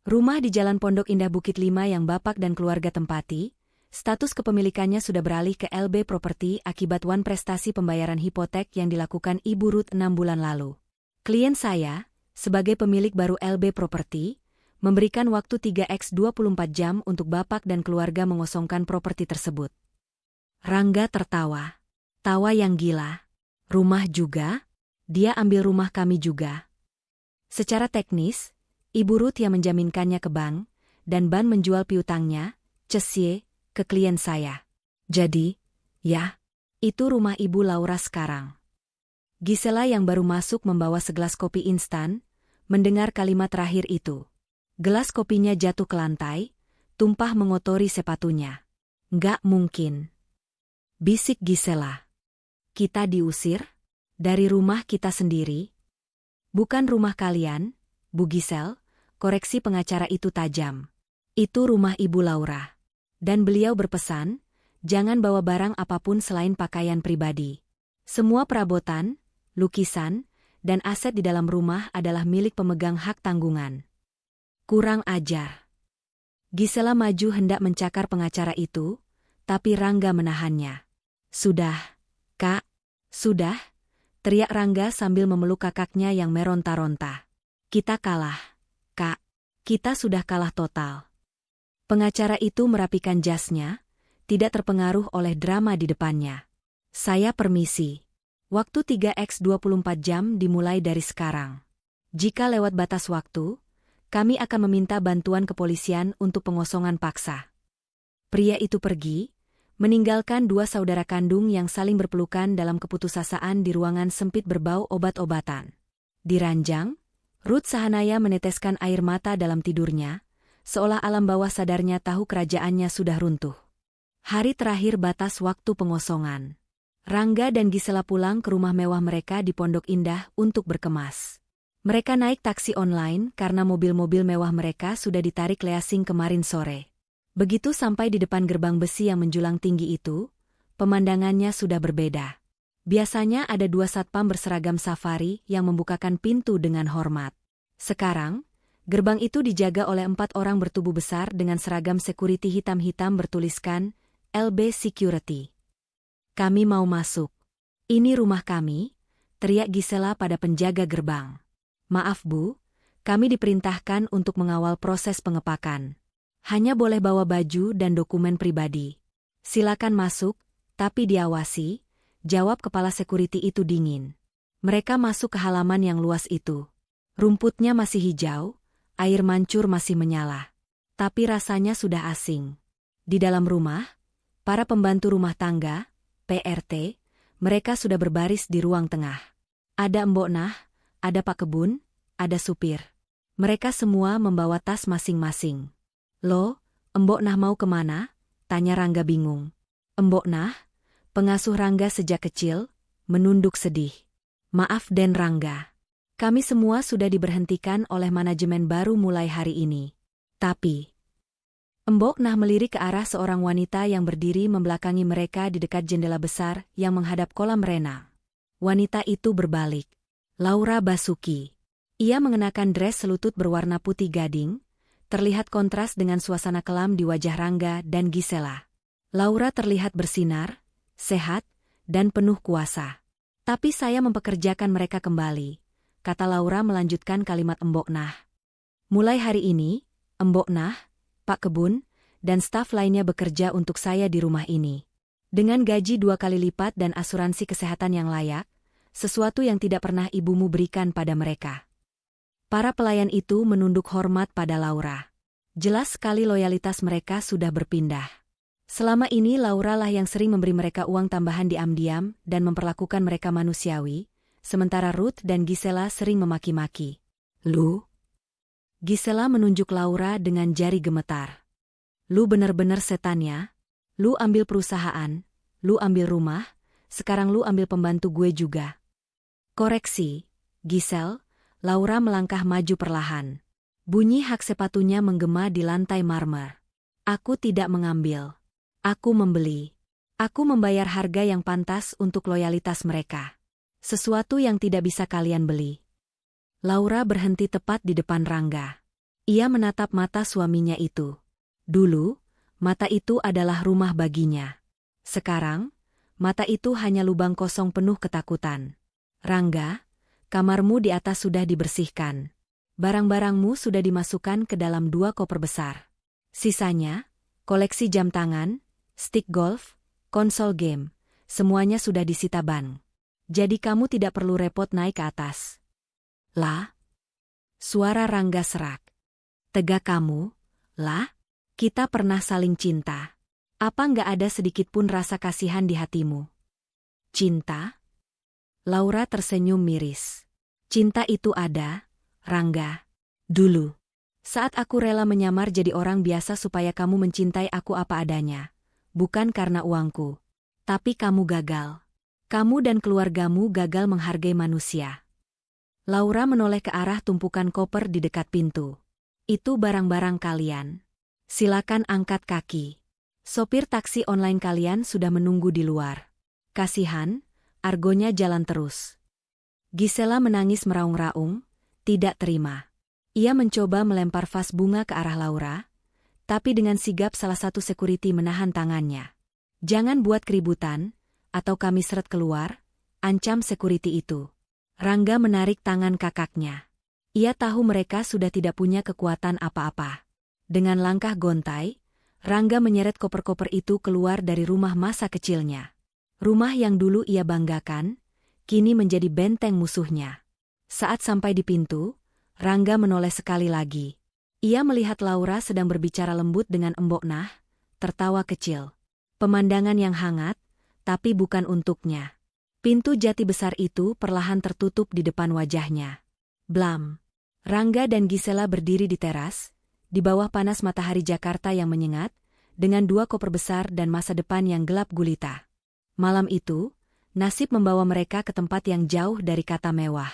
Rumah di Jalan Pondok Indah Bukit 5 yang Bapak dan keluarga tempati, status kepemilikannya sudah beralih ke LB Property akibat prestasi pembayaran hipotek yang dilakukan Ibu Ruth 6 bulan lalu. Klien saya, sebagai pemilik baru LB Property, memberikan waktu 3x24 jam untuk Bapak dan keluarga mengosongkan properti tersebut. Rangga tertawa. Tawa yang gila. Rumah juga? Dia ambil rumah kami juga. Secara teknis, Ibu Ruth yang menjaminkannya ke bank, dan bank menjual piutangnya, cesye, ke klien saya. Jadi, ya, itu rumah Ibu Laura sekarang. Gisela yang baru masuk membawa segelas kopi instan, mendengar kalimat terakhir itu. Gelas kopinya jatuh ke lantai, tumpah mengotori sepatunya. Nggak mungkin. Bisik Gisela. Kita diusir? Dari rumah kita sendiri? Bukan rumah kalian, Bu Gisel, koreksi pengacara itu tajam. Itu rumah Ibu Laura. Dan beliau berpesan, jangan bawa barang apapun selain pakaian pribadi. Semua perabotan, lukisan, dan aset di dalam rumah adalah milik pemegang hak tanggungan. Kurang ajar. Gisela maju hendak mencakar pengacara itu, tapi Rangga menahannya. Sudah, Kak. Sudah, teriak Rangga sambil memeluk kakaknya yang meronta-ronta. Kita kalah, Kak. Kita sudah kalah total. Pengacara itu merapikan jasnya, tidak terpengaruh oleh drama di depannya. Saya permisi. Waktu 3x24 jam dimulai dari sekarang. Jika lewat batas waktu, kami akan meminta bantuan kepolisian untuk pengosongan paksa. Pria itu pergi, meninggalkan dua saudara kandung yang saling berpelukan dalam keputusasaan di ruangan sempit berbau obat-obatan. Di ranjang, Ruth Sahanaya meneteskan air mata dalam tidurnya, seolah alam bawah sadarnya tahu kerajaannya sudah runtuh. Hari terakhir batas waktu pengosongan. Rangga dan Gisela pulang ke rumah mewah mereka di Pondok Indah untuk berkemas. Mereka naik taksi online karena mobil-mobil mewah mereka sudah ditarik leasing kemarin sore. Begitu sampai di depan gerbang besi yang menjulang tinggi itu, pemandangannya sudah berbeda. Biasanya ada dua satpam berseragam safari yang membukakan pintu dengan hormat. Sekarang, gerbang itu dijaga oleh 4 orang bertubuh besar dengan seragam security hitam-hitam bertuliskan LB Security. Kami mau masuk. Ini rumah kami, teriak Gisela pada penjaga gerbang. Maaf Bu, kami diperintahkan untuk mengawal proses pengepakan. Hanya boleh bawa baju dan dokumen pribadi. Silakan masuk, tapi diawasi, jawab kepala security itu dingin. Mereka masuk ke halaman yang luas itu. Rumputnya masih hijau, air mancur masih menyala. Tapi rasanya sudah asing. Di dalam rumah, para pembantu rumah tangga, PRT, mereka sudah berbaris di ruang tengah. Ada Mbok Nah, ada Pak Kebun, ada supir. Mereka semua membawa tas masing-masing. Loh, Mbok Nah mau kemana? Tanya Rangga bingung. Mbok Nah, pengasuh Rangga sejak kecil, menunduk sedih. Maaf Den Rangga. Kami semua sudah diberhentikan oleh manajemen baru mulai hari ini. Tapi, Mbok Nah melirik ke arah seorang wanita yang berdiri membelakangi mereka di dekat jendela besar yang menghadap kolam renang. Wanita itu berbalik. Laura Basuki. Ia mengenakan dres selutut berwarna putih gading, terlihat kontras dengan suasana kelam di wajah Rangga dan Gisela. Laura terlihat bersinar, sehat, dan penuh kuasa. Tapi saya mempekerjakan mereka kembali, kata Laura melanjutkan kalimat Mbok Nah. Mulai hari ini, Mbok Nah, Pak Kebun, dan staf lainnya bekerja untuk saya di rumah ini. Dengan gaji 2 kali lipat dan asuransi kesehatan yang layak, sesuatu yang tidak pernah ibumu berikan pada mereka. Para pelayan itu menunduk hormat pada Laura. Jelas sekali loyalitas mereka sudah berpindah. Selama ini Laura lah yang sering memberi mereka uang tambahan diam-diam dan memperlakukan mereka manusiawi, sementara Ruth dan Gisela sering memaki-maki. Lu? Gisela menunjuk Laura dengan jari gemetar. Lu bener-bener setan ya? Lu ambil perusahaan, lu ambil rumah, sekarang lu ambil pembantu gue juga. Koreksi, Gisel, Laura melangkah maju perlahan. Bunyi hak sepatunya menggema di lantai marmer. Aku tidak mengambil. Aku membeli. Aku membayar harga yang pantas untuk loyalitas mereka. Sesuatu yang tidak bisa kalian beli. Laura berhenti tepat di depan Rangga. Ia menatap mata suaminya itu. Dulu, mata itu adalah rumah baginya. Sekarang, mata itu hanya lubang kosong penuh ketakutan. Rangga, kamarmu di atas sudah dibersihkan. Barang-barangmu sudah dimasukkan ke dalam 2 koper besar. Sisanya, koleksi jam tangan, stick golf, konsol game, semuanya sudah disita bank. Jadi kamu tidak perlu repot naik ke atas. Lah? Suara Rangga serak. Tegak kamu, lah? Kita pernah saling cinta. Apa nggak ada sedikit pun rasa kasihan di hatimu? Cinta? Laura tersenyum miris. Cinta itu ada, Rangga. Dulu. Saat aku rela menyamar jadi orang biasa supaya kamu mencintai aku apa adanya. Bukan karena uangku. Tapi kamu gagal. Kamu dan keluargamu gagal menghargai manusia. Laura menoleh ke arah tumpukan koper di dekat pintu. Itu barang-barang kalian. Silakan angkat kaki. Sopir taksi online kalian sudah menunggu di luar. Kasihan, argonya jalan terus. Gisela menangis meraung-raung, tidak terima. Ia mencoba melempar vas bunga ke arah Laura, tapi dengan sigap salah satu security menahan tangannya. Jangan buat keributan, atau kami seret keluar, ancam security itu. Rangga menarik tangan kakaknya. Ia tahu mereka sudah tidak punya kekuatan apa-apa. Dengan langkah gontai, Rangga menyeret koper-koper itu keluar dari rumah masa kecilnya. Rumah yang dulu ia banggakan, kini menjadi benteng musuhnya. Saat sampai di pintu, Rangga menoleh sekali lagi. Ia melihat Laura sedang berbicara lembut dengan Embok Nah, tertawa kecil. Pemandangan yang hangat, tapi bukan untuknya. Pintu jati besar itu perlahan tertutup di depan wajahnya. Blam. Rangga dan Gisela berdiri di teras, di bawah panas matahari Jakarta yang menyengat, dengan dua koper besar dan masa depan yang gelap gulita. Malam itu, nasib membawa mereka ke tempat yang jauh dari kata mewah.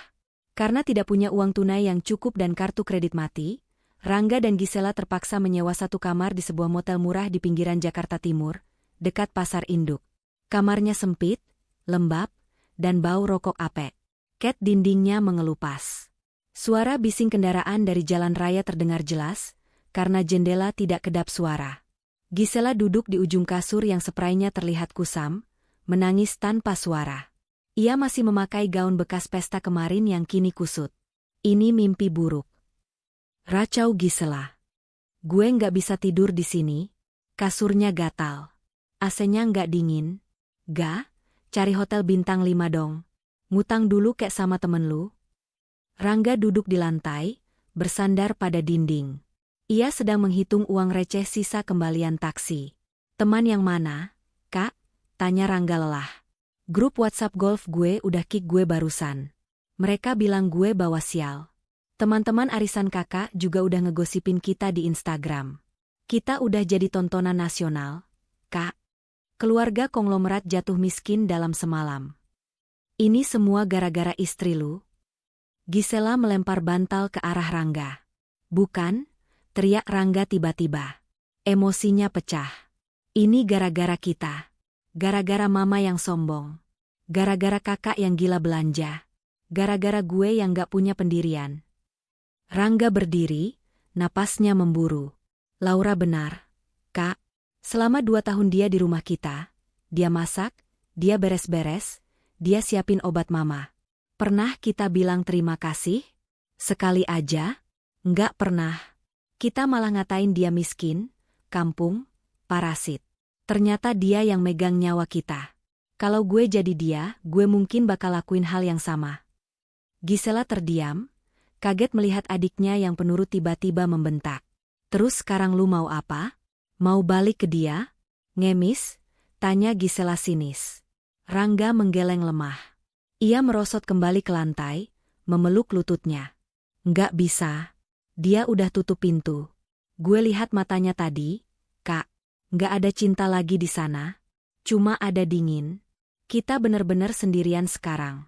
Karena tidak punya uang tunai yang cukup dan kartu kredit mati, Rangga dan Gisela terpaksa menyewa satu kamar di sebuah motel murah di pinggiran Jakarta Timur, dekat Pasar Induk. Kamarnya sempit, lembab, dan bau rokok apek. Ket dindingnya mengelupas. Suara bising kendaraan dari jalan raya terdengar jelas, karena jendela tidak kedap suara. Gisela duduk di ujung kasur yang seprainya terlihat kusam, menangis tanpa suara. Ia masih memakai gaun bekas pesta kemarin yang kini kusut. Ini mimpi buruk. Racau Gisela. Gue nggak bisa tidur di sini. Kasurnya gatal. AC-nya nggak dingin. Ga, cari hotel bintang 5 dong. Ngutang dulu kek sama temen lu. Rangga duduk di lantai, bersandar pada dinding. Ia sedang menghitung uang receh sisa kembalian taksi. Teman yang mana, Kak? Tanya Rangga lelah. Grup WhatsApp golf gue udah kick gue barusan. Mereka bilang gue bawa sial. Teman-teman arisan kakak juga udah ngegosipin kita di Instagram. Kita udah jadi tontonan nasional, Kak. Keluarga konglomerat jatuh miskin dalam semalam. Ini semua gara-gara istri lu? Gisela melempar bantal ke arah Rangga. Bukan, teriak Rangga tiba-tiba. Emosinya pecah. Ini gara-gara kita. Gara-gara mama yang sombong. Gara-gara kakak yang gila belanja. Gara-gara gue yang gak punya pendirian. Rangga berdiri, napasnya memburu. Laura benar, Kak. Selama 2 tahun dia di rumah kita, dia masak, dia beres-beres, dia siapin obat mama. Pernah kita bilang terima kasih? Sekali aja? Nggak pernah. Kita malah ngatain dia miskin, kampung, parasit. Ternyata dia yang megang nyawa kita. Kalau gue jadi dia, gue mungkin bakal lakuin hal yang sama. Gisela terdiam, kaget melihat adiknya yang penurut tiba-tiba membentak. Terus sekarang lu mau apa? Mau balik ke dia? Ngemis? Tanya Gisela sinis. Rangga menggeleng lemah. Ia merosot kembali ke lantai, memeluk lututnya. Nggak bisa. Dia udah tutup pintu. Gue lihat matanya tadi, Kak. Nggak ada cinta lagi di sana. Cuma ada dingin. Kita bener-bener sendirian sekarang.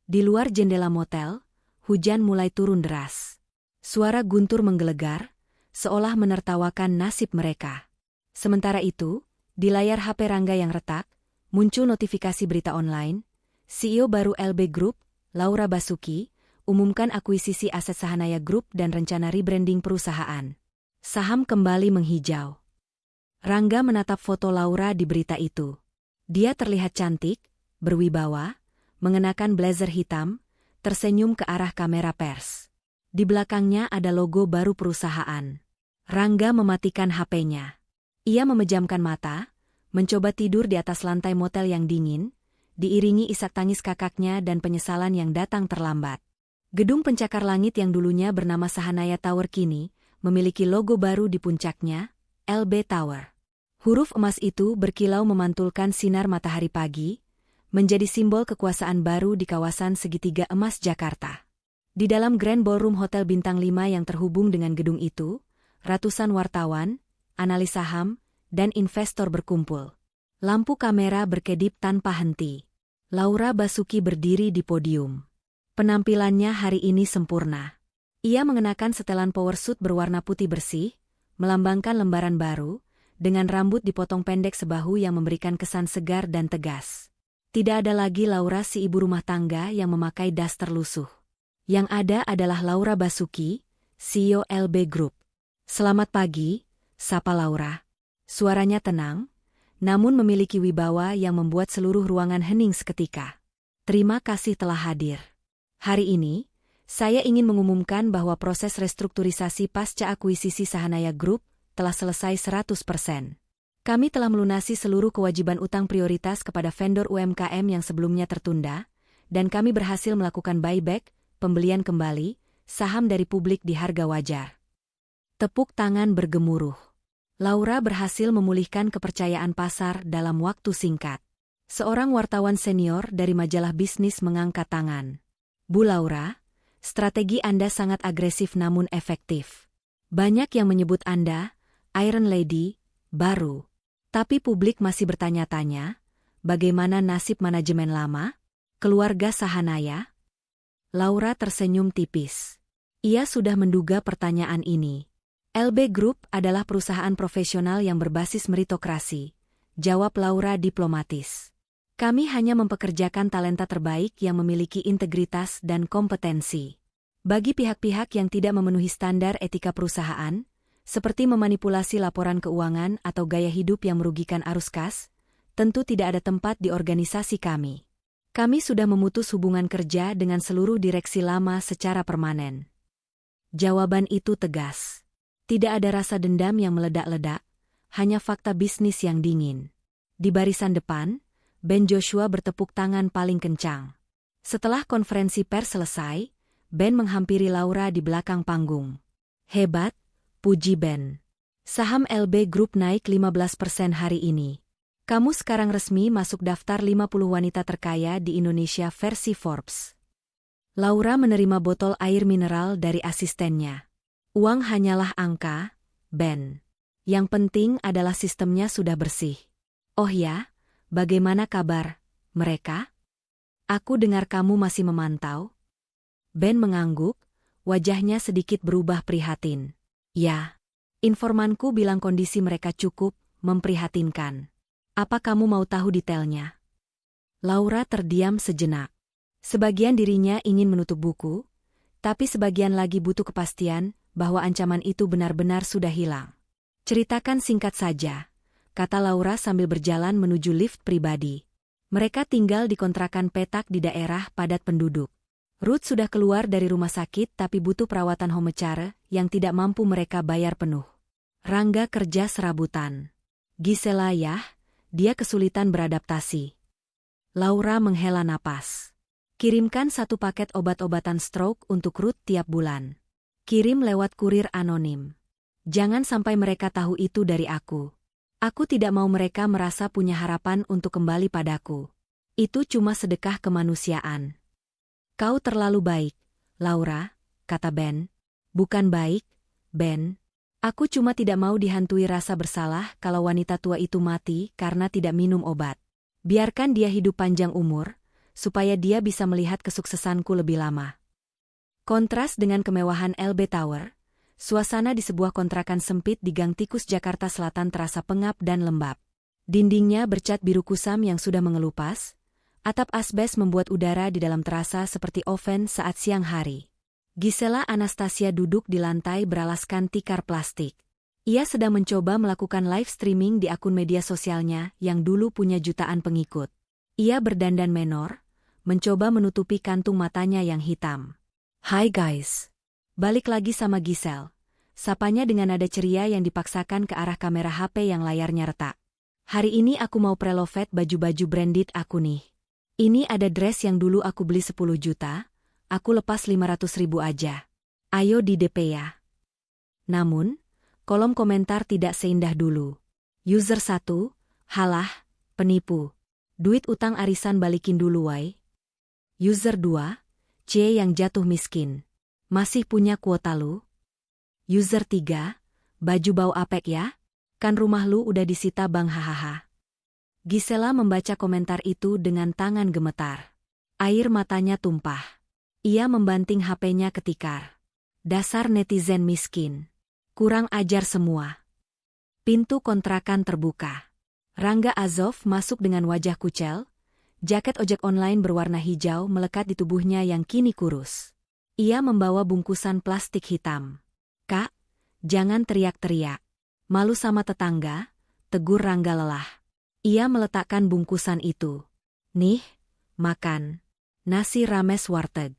Di luar jendela motel, hujan mulai turun deras. Suara guntur menggelegar, seolah menertawakan nasib mereka. Sementara itu, di layar HP Rangga yang retak, muncul notifikasi berita online. CEO baru LB Group, Laura Basuki, umumkan akuisisi aset Sahanaya Group dan rencana rebranding perusahaan. Saham kembali menghijau. Rangga menatap foto Laura di berita itu. Dia terlihat cantik, berwibawa, mengenakan blazer hitam, tersenyum ke arah kamera pers. Di belakangnya ada logo baru perusahaan. Rangga mematikan HP-nya. Ia memejamkan mata, mencoba tidur di atas lantai motel yang dingin, diiringi isak tangis kakaknya dan penyesalan yang datang terlambat. Gedung pencakar langit yang dulunya bernama Sahanaya Tower kini memiliki logo baru di puncaknya, LB Tower. Huruf emas itu berkilau memantulkan sinar matahari pagi, menjadi simbol kekuasaan baru di kawasan segitiga emas Jakarta. Di dalam Grand Ballroom Hotel Bintang 5 yang terhubung dengan gedung itu, ratusan wartawan, analis saham, dan investor berkumpul. Lampu kamera berkedip tanpa henti. Laura Basuki berdiri di podium. Penampilannya hari ini sempurna. Ia mengenakan setelan power suit berwarna putih bersih, melambangkan lembaran baru, dengan rambut dipotong pendek sebahu yang memberikan kesan segar dan tegas. Tidak ada lagi Laura si ibu rumah tangga yang memakai daster lusuh. Yang ada adalah Laura Basuki, CEO LB Group. "Selamat pagi," sapa Laura. Suaranya tenang, namun memiliki wibawa yang membuat seluruh ruangan hening seketika. "Terima kasih telah hadir. Hari ini, saya ingin mengumumkan bahwa proses restrukturisasi pasca akuisisi Sahanaya Group telah selesai 100%. Kami telah melunasi seluruh kewajiban utang prioritas kepada vendor UMKM yang sebelumnya tertunda, dan kami berhasil melakukan buyback, pembelian kembali, saham dari publik di harga wajar." Tepuk tangan bergemuruh. Laura berhasil memulihkan kepercayaan pasar dalam waktu singkat. Seorang wartawan senior dari majalah bisnis mengangkat tangan. "Bu Laura, strategi Anda sangat agresif namun efektif. Banyak yang menyebut Anda Iron Lady baru. Tapi publik masih bertanya-tanya, bagaimana nasib manajemen lama? Keluarga Sahanaya?" Laura tersenyum tipis. Ia sudah menduga pertanyaan ini. LB Group adalah perusahaan profesional yang berbasis meritokrasi, jawab Laura diplomatis. "Kami hanya mempekerjakan talenta terbaik yang memiliki integritas dan kompetensi. Bagi pihak-pihak yang tidak memenuhi standar etika perusahaan, seperti memanipulasi laporan keuangan atau gaya hidup yang merugikan arus kas, tentu tidak ada tempat di organisasi kami. Kami sudah memutus hubungan kerja dengan seluruh direksi lama secara permanen." Jawaban itu tegas. Tidak ada rasa dendam yang meledak-ledak, hanya fakta bisnis yang dingin. Di barisan depan, Ben Joshua bertepuk tangan paling kencang. Setelah konferensi pers selesai, Ben menghampiri Laura di belakang panggung. "Hebat," puji Ben. "Saham LB Group naik 15% hari ini. Kamu sekarang resmi masuk daftar 50 wanita terkaya di Indonesia versi Forbes." Laura menerima botol air mineral dari asistennya. "Uang hanyalah angka, Ben. Yang penting adalah sistemnya sudah bersih. Oh ya, bagaimana kabar mereka? Aku dengar kamu masih memantau." Ben mengangguk, wajahnya sedikit berubah prihatin. "Ya, informanku bilang kondisi mereka cukup memprihatinkan. Apa kamu mau tahu detailnya?" Laura terdiam sejenak. Sebagian dirinya ingin menutup buku, tapi sebagian lagi butuh kepastian bahwa ancaman itu benar-benar sudah hilang. "Ceritakan singkat saja," kata Laura sambil berjalan menuju lift pribadi. Mereka tinggal di kontrakan petak di daerah padat penduduk. Ruth sudah keluar dari rumah sakit tapi butuh perawatan home care yang tidak mampu mereka bayar penuh. Rangga kerja serabutan. Gisela ya, dia kesulitan beradaptasi. Laura menghela napas. "Kirimkan 1 paket obat-obatan stroke untuk Ruth tiap bulan. Kirim lewat kurir anonim. Jangan sampai mereka tahu itu dari aku. Aku tidak mau mereka merasa punya harapan untuk kembali padaku. Itu cuma sedekah kemanusiaan." "Kau terlalu baik, Laura," kata Ben. "Bukan baik, Ben. Aku cuma tidak mau dihantui rasa bersalah kalau wanita tua itu mati karena tidak minum obat. Biarkan dia hidup panjang umur, supaya dia bisa melihat kesuksesanku lebih lama." Kontras dengan kemewahan LB Tower, suasana di sebuah kontrakan sempit di Gang Tikus Jakarta Selatan terasa pengap dan lembab. Dindingnya bercat biru kusam yang sudah mengelupas, atap asbes membuat udara di dalam terasa seperti oven saat siang hari. Gisela Anastasia duduk di lantai beralaskan tikar plastik. Ia sedang mencoba melakukan live streaming di akun media sosialnya yang dulu punya jutaan pengikut. Ia berdandan menor, mencoba menutupi kantung matanya yang hitam. "Hai guys." Balik lagi sama Giselle. Sapanya dengan nada ceria yang dipaksakan ke arah kamera HP yang layarnya retak. "Hari ini aku mau prelovet baju-baju branded aku nih. Ini ada dress yang dulu aku beli 10 juta, aku lepas 500.000 aja. Ayo di DP ya." Namun, kolom komentar tidak seindah dulu. User 1, "Halah, penipu. Duit utang arisan balikin dulu wai." User 2, "C yang jatuh miskin. Masih punya kuota lu?" User 3, "Baju bau apek ya? Kan rumah lu udah disita bang hahaha." Gisela membaca komentar itu dengan tangan gemetar. Air matanya tumpah. Ia membanting HP-nya ketikar. "Dasar netizen miskin. Kurang ajar semua." Pintu kontrakan terbuka. Rangga Azov masuk dengan wajah kucel. Jaket ojek online berwarna hijau melekat di tubuhnya yang kini kurus. Ia membawa bungkusan plastik hitam. "Kak, jangan teriak-teriak. Malu sama tetangga," tegur Rangga lelah. Ia meletakkan bungkusan itu. "Nih, makan. Nasi rames warteg.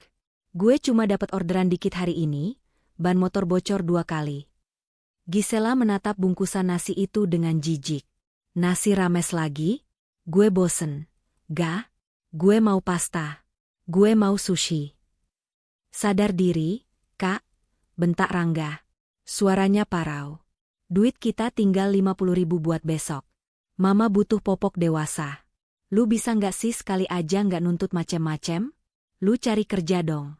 Gue cuma dapat orderan dikit hari ini, ban motor bocor 2 kali." Gisela menatap bungkusan nasi itu dengan jijik. "Nasi rames lagi? Gue bosen." "Gak, gue mau pasta. Gue mau sushi." "Sadar diri, Kak," bentak Rangga. Suaranya parau. "Duit kita tinggal 50.000 buat besok. Mama butuh popok dewasa. Lu bisa nggak sih sekali aja nggak nuntut macem-macem? Lu cari kerja dong."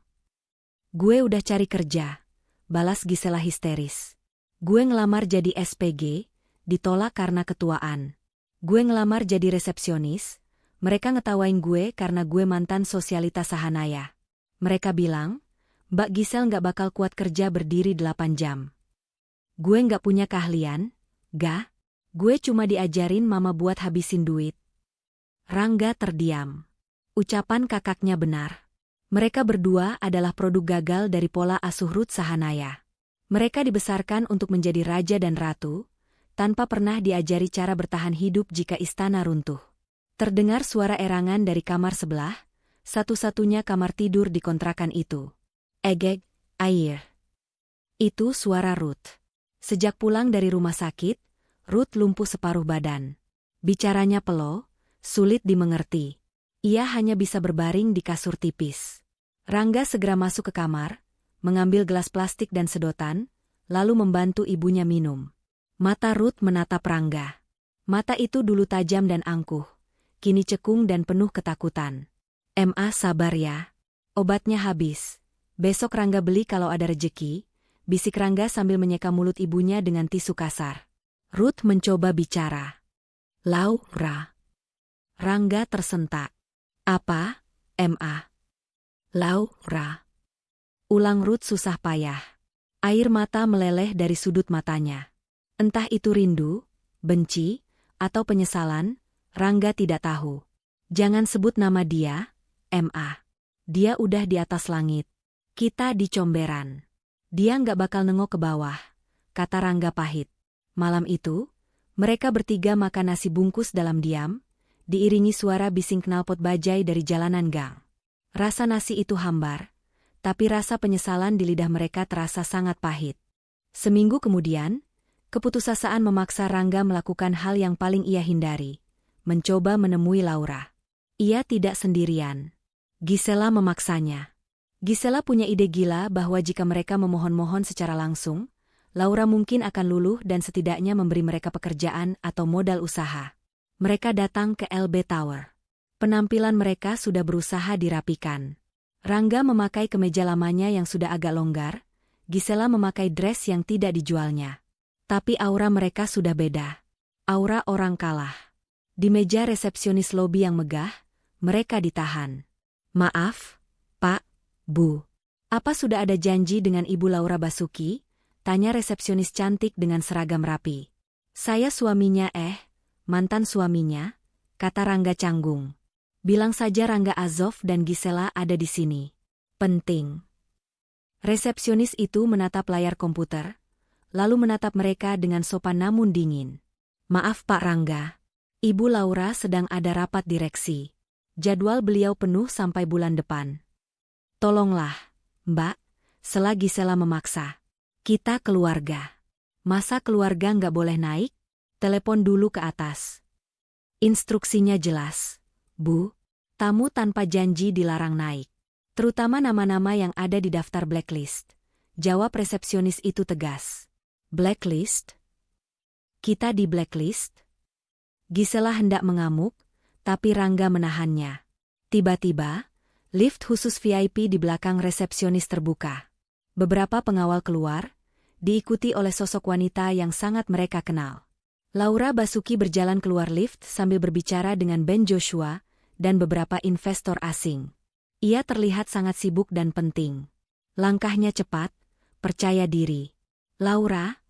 "Gue udah cari kerja," balas Gisela histeris. "Gue ngelamar jadi SPG, ditolak karena ketuaan. Gue ngelamar jadi resepsionis, mereka ngetawain gue karena gue mantan sosialitas Sahanaya. Mereka bilang, Mbak Gisel nggak bakal kuat kerja berdiri 8 jam. Gue nggak punya keahlian, gak? Gue cuma diajarin mama buat habisin duit." Rangga terdiam. Ucapan kakaknya benar. Mereka berdua adalah produk gagal dari pola asuh Ruth Sahanaya. Mereka dibesarkan untuk menjadi raja dan ratu, tanpa pernah diajari cara bertahan hidup jika istana runtuh. Terdengar suara erangan dari kamar sebelah, satu-satunya kamar tidur di kontrakan itu. "Egeg, air." Itu suara Ruth. Sejak pulang dari rumah sakit, Ruth lumpuh separuh badan. Bicaranya pelo, sulit dimengerti. Ia hanya bisa berbaring di kasur tipis. Rangga segera masuk ke kamar, mengambil gelas plastik dan sedotan, lalu membantu ibunya minum. Mata Ruth menatap Rangga. Mata itu dulu tajam dan angkuh, kini cekung dan penuh ketakutan. "Ma, sabar ya. Obatnya habis. Besok Rangga beli kalau ada rejeki," bisik Rangga sambil menyeka mulut ibunya dengan tisu kasar. Ruth mencoba bicara. "Laura." Rangga tersentak. "Apa, Ma?" "Laura." Ulang Ruth susah payah. Air mata meleleh dari sudut matanya. Entah itu rindu, benci, atau penyesalan, Rangga tidak tahu. "Jangan sebut nama dia, Ma. Dia udah di atas langit. Kita di comberan. Dia nggak bakal nengok ke bawah," kata Rangga pahit. Malam itu, mereka bertiga makan nasi bungkus dalam diam, diiringi suara bising knalpot bajai dari jalanan gang. Rasa nasi itu hambar, tapi rasa penyesalan di lidah mereka terasa sangat pahit. Seminggu kemudian, keputusasaan memaksa Rangga melakukan hal yang paling ia hindari, mencoba menemui Laura. Ia tidak sendirian. Gisela memaksanya. Gisela punya ide gila bahwa jika mereka memohon-mohon secara langsung, Laura mungkin akan luluh dan setidaknya memberi mereka pekerjaan atau modal usaha. Mereka datang ke LB Tower. Penampilan mereka sudah berusaha dirapikan. Rangga memakai kemeja lamanya yang sudah agak longgar, Gisela memakai dress yang tidak dijualnya. Tapi aura mereka sudah beda. Aura orang kalah. Di meja resepsionis lobi yang megah, mereka ditahan. "Maaf, Pak, Bu. Apa sudah ada janji dengan Ibu Laura Basuki?" tanya resepsionis cantik dengan seragam rapi. "Saya suaminya mantan suaminya," kata Rangga canggung. "Bilang saja Rangga Azov dan Gisela ada di sini." "Penting." Resepsionis itu menatap layar komputer, lalu menatap mereka dengan sopan namun dingin. "Maaf Pak Rangga. Ibu Laura sedang ada rapat direksi. Jadwal beliau penuh sampai bulan depan." "Tolonglah, Mbak," sela Gisela memaksa. "Kita keluarga. Masa keluarga nggak boleh naik? Telepon dulu ke atas." "Instruksinya jelas, Bu. Tamu tanpa janji dilarang naik. Terutama nama-nama yang ada di daftar blacklist," jawab resepsionis itu tegas. "Blacklist? Kita di blacklist?" Gisela hendak mengamuk, tapi Rangga menahannya. Tiba-tiba, lift khusus VIP di belakang resepsionis terbuka. Beberapa pengawal keluar, diikuti oleh sosok wanita yang sangat mereka kenal. Laura Basuki berjalan keluar lift sambil berbicara dengan Ben Joshua dan beberapa investor asing. Ia terlihat sangat sibuk dan penting. Langkahnya cepat, percaya diri. "Laura,"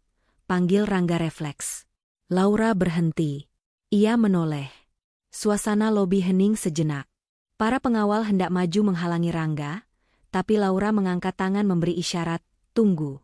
panggil Rangga refleks. Laura berhenti. Ia menoleh. Suasana lobi hening sejenak. Para pengawal hendak maju menghalangi Rangga, tapi Laura mengangkat tangan memberi isyarat, tunggu.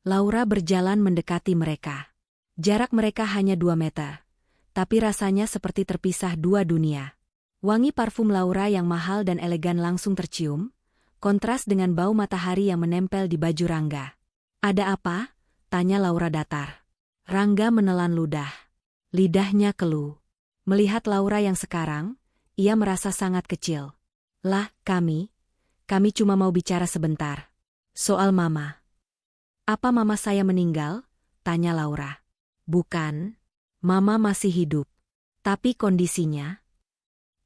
Laura berjalan mendekati mereka. Jarak mereka hanya 2 meter. Tapi rasanya seperti terpisah dua dunia. Wangi parfum Laura yang mahal dan elegan langsung tercium, kontras dengan bau matahari yang menempel di baju Rangga. Ada apa? Tanya Laura datar. Rangga menelan ludah. Lidahnya keluh. Melihat Laura yang sekarang, ia merasa sangat kecil. Lah, kami cuma mau bicara sebentar. Soal Mama. Apa Mama saya meninggal? Tanya Laura. Bukan. Mama masih hidup. Tapi kondisinya?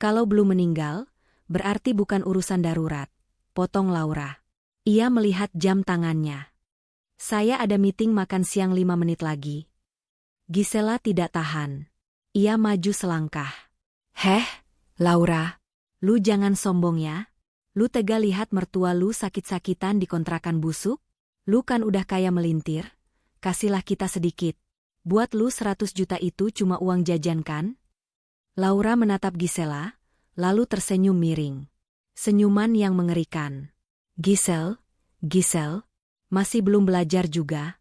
Kalau belum meninggal, berarti bukan urusan darurat. Potong Laura. Ia melihat jam tangannya. Saya ada meeting makan siang 5 menit lagi. Gisela tidak tahan. Ia maju selangkah. Heh, Laura. Lu jangan sombong ya. Lu tega lihat mertua lu sakit-sakitan di kontrakan busuk? Lu kan udah kaya melintir. Kasihlah kita sedikit. Buat lu 100 juta itu cuma uang jajan kan? Laura menatap Gisela, lalu tersenyum miring. Senyuman yang mengerikan. Gisel, masih belum belajar juga?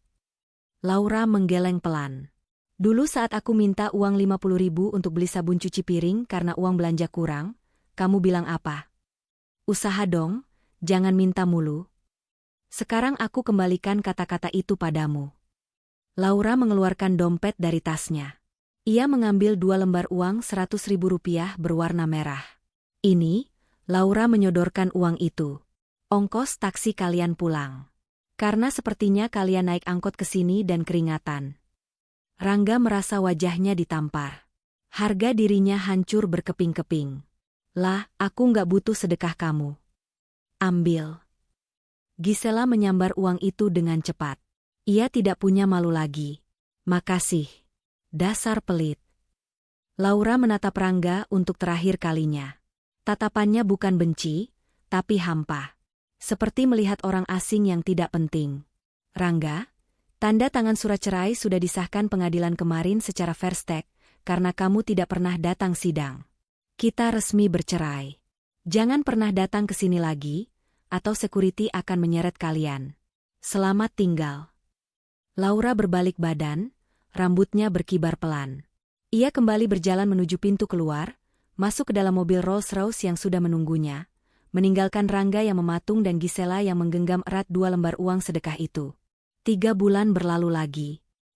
Laura menggeleng pelan. Dulu saat aku minta uang 50.000 untuk beli sabun cuci piring karena uang belanja kurang, kamu bilang apa? Usaha dong, jangan minta mulu. Sekarang aku kembalikan kata-kata itu padamu. Laura mengeluarkan dompet dari tasnya. Ia mengambil 2 lembar uang 100.000 rupiah berwarna merah. Ini, Laura menyodorkan uang itu. Ongkos taksi kalian pulang. Karena sepertinya kalian naik angkot ke sini dan keringatan. Rangga merasa wajahnya ditampar. Harga dirinya hancur berkeping-keping. Lah, aku nggak butuh sedekah kamu. Ambil. Gisela menyambar uang itu dengan cepat. Ia tidak punya malu lagi. Makasih. Dasar pelit. Laura menatap Rangga untuk terakhir kalinya. Tatapannya bukan benci, tapi hampa. Seperti melihat orang asing yang tidak penting. Rangga, tanda tangan surat cerai sudah disahkan pengadilan kemarin secara fair stake, karena kamu tidak pernah datang sidang. Kita resmi bercerai. Jangan pernah datang ke sini lagi, atau security akan menyeret kalian. Selamat tinggal. Laura berbalik badan, rambutnya berkibar pelan. Ia kembali berjalan menuju pintu keluar, masuk ke dalam mobil Rolls-Royce yang sudah menunggunya, meninggalkan Rangga yang mematung dan Gisela yang menggenggam erat 2 lembar uang sedekah itu. 3 bulan berlalu lagi.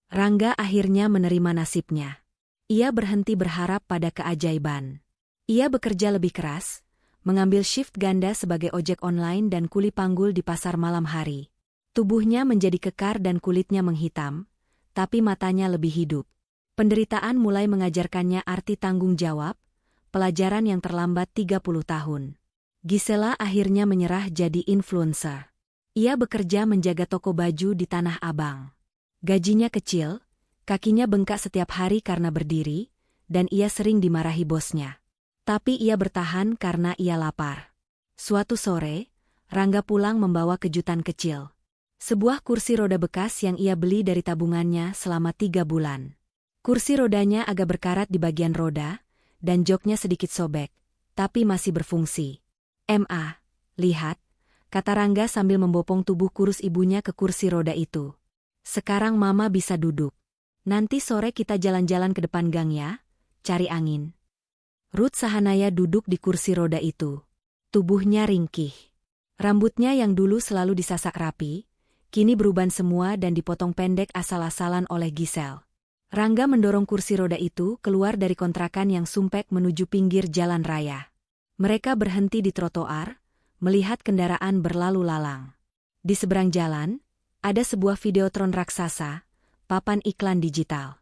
Rangga akhirnya menerima nasibnya. Ia berhenti berharap pada keajaiban. Ia bekerja lebih keras, mengambil shift ganda sebagai ojek online dan kuli panggul di pasar malam hari. Tubuhnya menjadi kekar dan kulitnya menghitam, tapi matanya lebih hidup. Penderitaan mulai mengajarkannya arti tanggung jawab, pelajaran yang terlambat 30 tahun. Gisela akhirnya menyerah jadi influencer. Ia bekerja menjaga toko baju di Tanah Abang. Gajinya kecil, kakinya bengkak setiap hari karena berdiri, dan ia sering dimarahi bosnya. Tapi ia bertahan karena ia lapar. Suatu sore, Rangga pulang membawa kejutan kecil. Sebuah kursi roda bekas yang ia beli dari tabungannya selama 3 bulan. Kursi rodanya agak berkarat di bagian roda, dan joknya sedikit sobek, tapi masih berfungsi. Lihat, kata Rangga sambil membopong tubuh kurus ibunya ke kursi roda itu. Sekarang Mama bisa duduk. Nanti sore kita jalan-jalan ke depan gang ya, cari angin. Ruth Sahanaya duduk di kursi roda itu. Tubuhnya ringkih. Rambutnya yang dulu selalu disasak rapi, kini beruban semua dan dipotong pendek asal-asalan oleh Gisel. Rangga mendorong kursi roda itu keluar dari kontrakan yang sumpek menuju pinggir jalan raya. Mereka berhenti di trotoar, melihat kendaraan berlalu lalang. Di seberang jalan, ada sebuah videotron raksasa, papan iklan digital.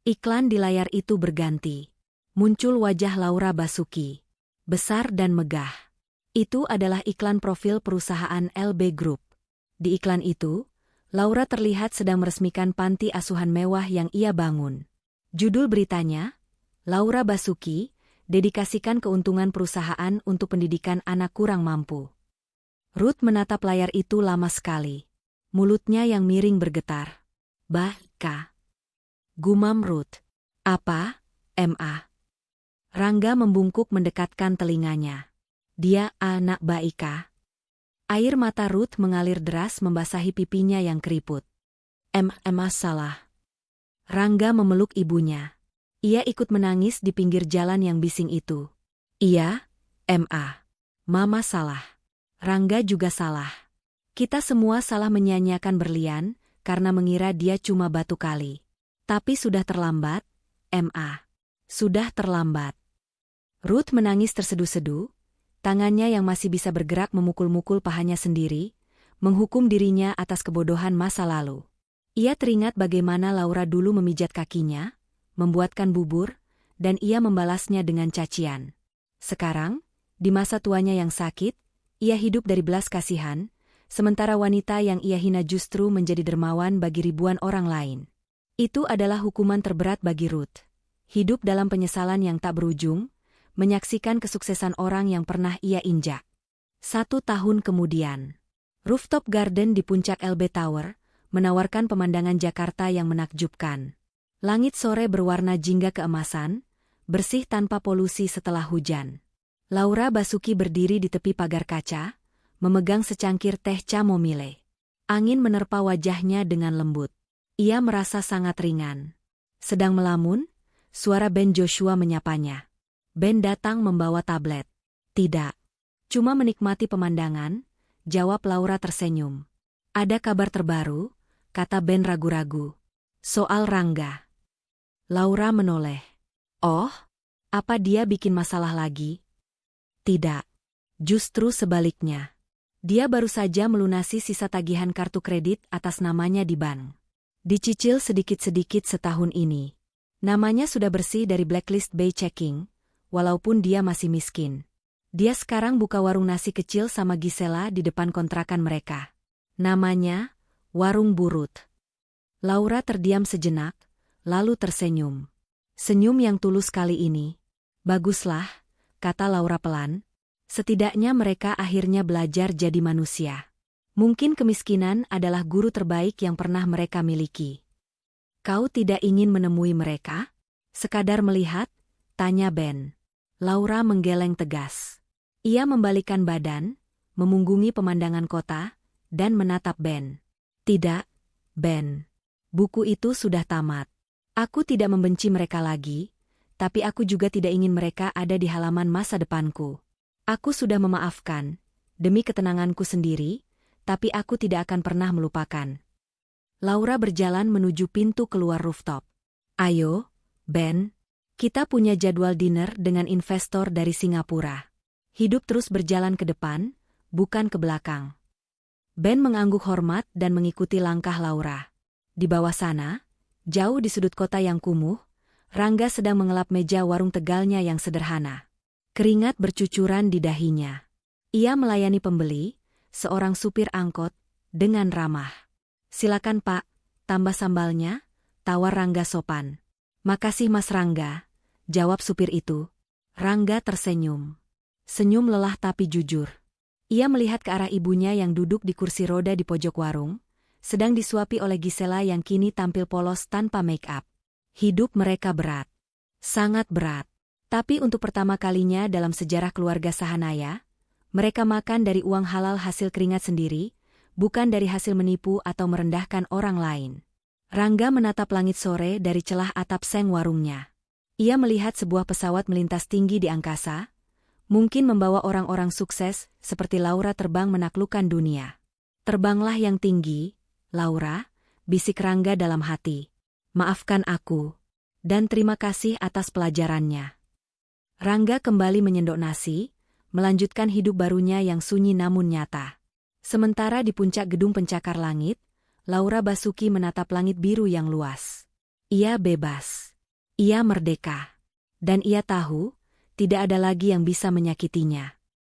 Iklan di layar itu berganti. Muncul wajah Laura Basuki. Besar dan megah. Itu adalah iklan profil perusahaan LB Group. Di iklan itu, Laura terlihat sedang meresmikan panti asuhan mewah yang ia bangun. Judul beritanya, Laura Basuki, dedikasikan keuntungan perusahaan untuk pendidikan anak kurang mampu. Ruth menatap layar itu lama sekali. Mulutnya yang miring bergetar. Bah, Kak. Gumam Ruth. Apa, Ma? Rangga membungkuk mendekatkan telinganya. Dia anak Baika. Air mata Ruth mengalir deras membasahi pipinya yang keriput. Ma salah. Rangga memeluk ibunya. Ia ikut menangis di pinggir jalan yang bising itu. Iya, Ma. Mama salah. Rangga juga salah. Kita semua salah menyanyiakan Berlian karena mengira dia cuma batu kali. Tapi sudah terlambat, Ma. Sudah terlambat. Ruth menangis terseduh-seduh, tangannya yang masih bisa bergerak memukul-mukul pahanya sendiri, menghukum dirinya atas kebodohan masa lalu. Ia teringat bagaimana Laura dulu memijat kakinya, membuatkan bubur, dan ia membalasnya dengan cacian. Sekarang, di masa tuanya yang sakit, ia hidup dari belas kasihan, sementara wanita yang ia hina justru menjadi dermawan bagi ribuan orang lain. Itu adalah hukuman terberat bagi Ruth. Hidup dalam penyesalan yang tak berujung, menyaksikan kesuksesan orang yang pernah ia injak. 1 tahun kemudian, rooftop garden di puncak LB Tower menawarkan pemandangan Jakarta yang menakjubkan. Langit sore berwarna jingga keemasan, bersih tanpa polusi setelah hujan. Laura Basuki berdiri di tepi pagar kaca, memegang secangkir teh chamomile. Angin menerpa wajahnya dengan lembut. Ia merasa sangat ringan. Sedang melamun, suara Ben Joshua menyapanya. Ben datang membawa tablet. Tidak. Cuma menikmati pemandangan, jawab Laura tersenyum. Ada kabar terbaru, kata Ben ragu-ragu. Soal Rangga. Laura menoleh. Oh, apa dia bikin masalah lagi? Tidak. Justru sebaliknya. Dia baru saja melunasi sisa tagihan kartu kredit atas namanya di bank. Dicicil sedikit-sedikit setahun ini. Namanya sudah bersih dari blacklist Bay Checking, walaupun dia masih miskin. Dia sekarang buka warung nasi kecil sama Gisela di depan kontrakan mereka. Namanya, Warung Burut. Laura terdiam sejenak, lalu tersenyum. Senyum yang tulus kali ini. Baguslah, kata Laura pelan. Setidaknya mereka akhirnya belajar jadi manusia. Mungkin kemiskinan adalah guru terbaik yang pernah mereka miliki. Kau tidak ingin menemui mereka? Sekadar melihat? Tanya Ben. Laura menggeleng tegas. Ia membalikkan badan, memunggungi pemandangan kota, dan menatap Ben. Tidak, Ben. Buku itu sudah tamat. Aku tidak membenci mereka lagi, tapi aku juga tidak ingin mereka ada di halaman masa depanku. Aku sudah memaafkan, demi ketenanganku sendiri, tapi aku tidak akan pernah melupakan. Laura berjalan menuju pintu keluar rooftop. Ayo, Ben. Kita punya jadwal dinner dengan investor dari Singapura. Hidup terus berjalan ke depan, bukan ke belakang. Ben mengangguk hormat dan mengikuti langkah Laura. Di bawah sana, jauh di sudut kota yang kumuh, Rangga sedang mengelap meja warung tegalnya yang sederhana. Keringat bercucuran di dahinya. Ia melayani pembeli, seorang supir angkot, dengan ramah. Silakan Pak, tambah sambalnya, tawar Rangga sopan. Makasih Mas Rangga, jawab supir itu. Rangga tersenyum. Senyum lelah tapi jujur. Ia melihat ke arah ibunya yang duduk di kursi roda di pojok warung, sedang disuapi oleh Gisela yang kini tampil polos tanpa make-up. Hidup mereka berat. Sangat berat. Tapi untuk pertama kalinya dalam sejarah keluarga Sahanaya, mereka makan dari uang halal hasil keringat sendiri, bukan dari hasil menipu atau merendahkan orang lain. Rangga menatap langit sore dari celah atap seng warungnya. Ia melihat sebuah pesawat melintas tinggi di angkasa, mungkin membawa orang-orang sukses seperti Laura terbang menaklukkan dunia. Terbanglah yang tinggi, Laura, bisik Rangga dalam hati. Maafkan aku, dan terima kasih atas pelajarannya. Rangga kembali menyendok nasi, melanjutkan hidup barunya yang sunyi namun nyata. Sementara di puncak gedung pencakar langit, Laura Basuki menatap langit biru yang luas. Ia bebas. Ia merdeka. Dan ia tahu, tidak ada lagi yang bisa menyakitinya.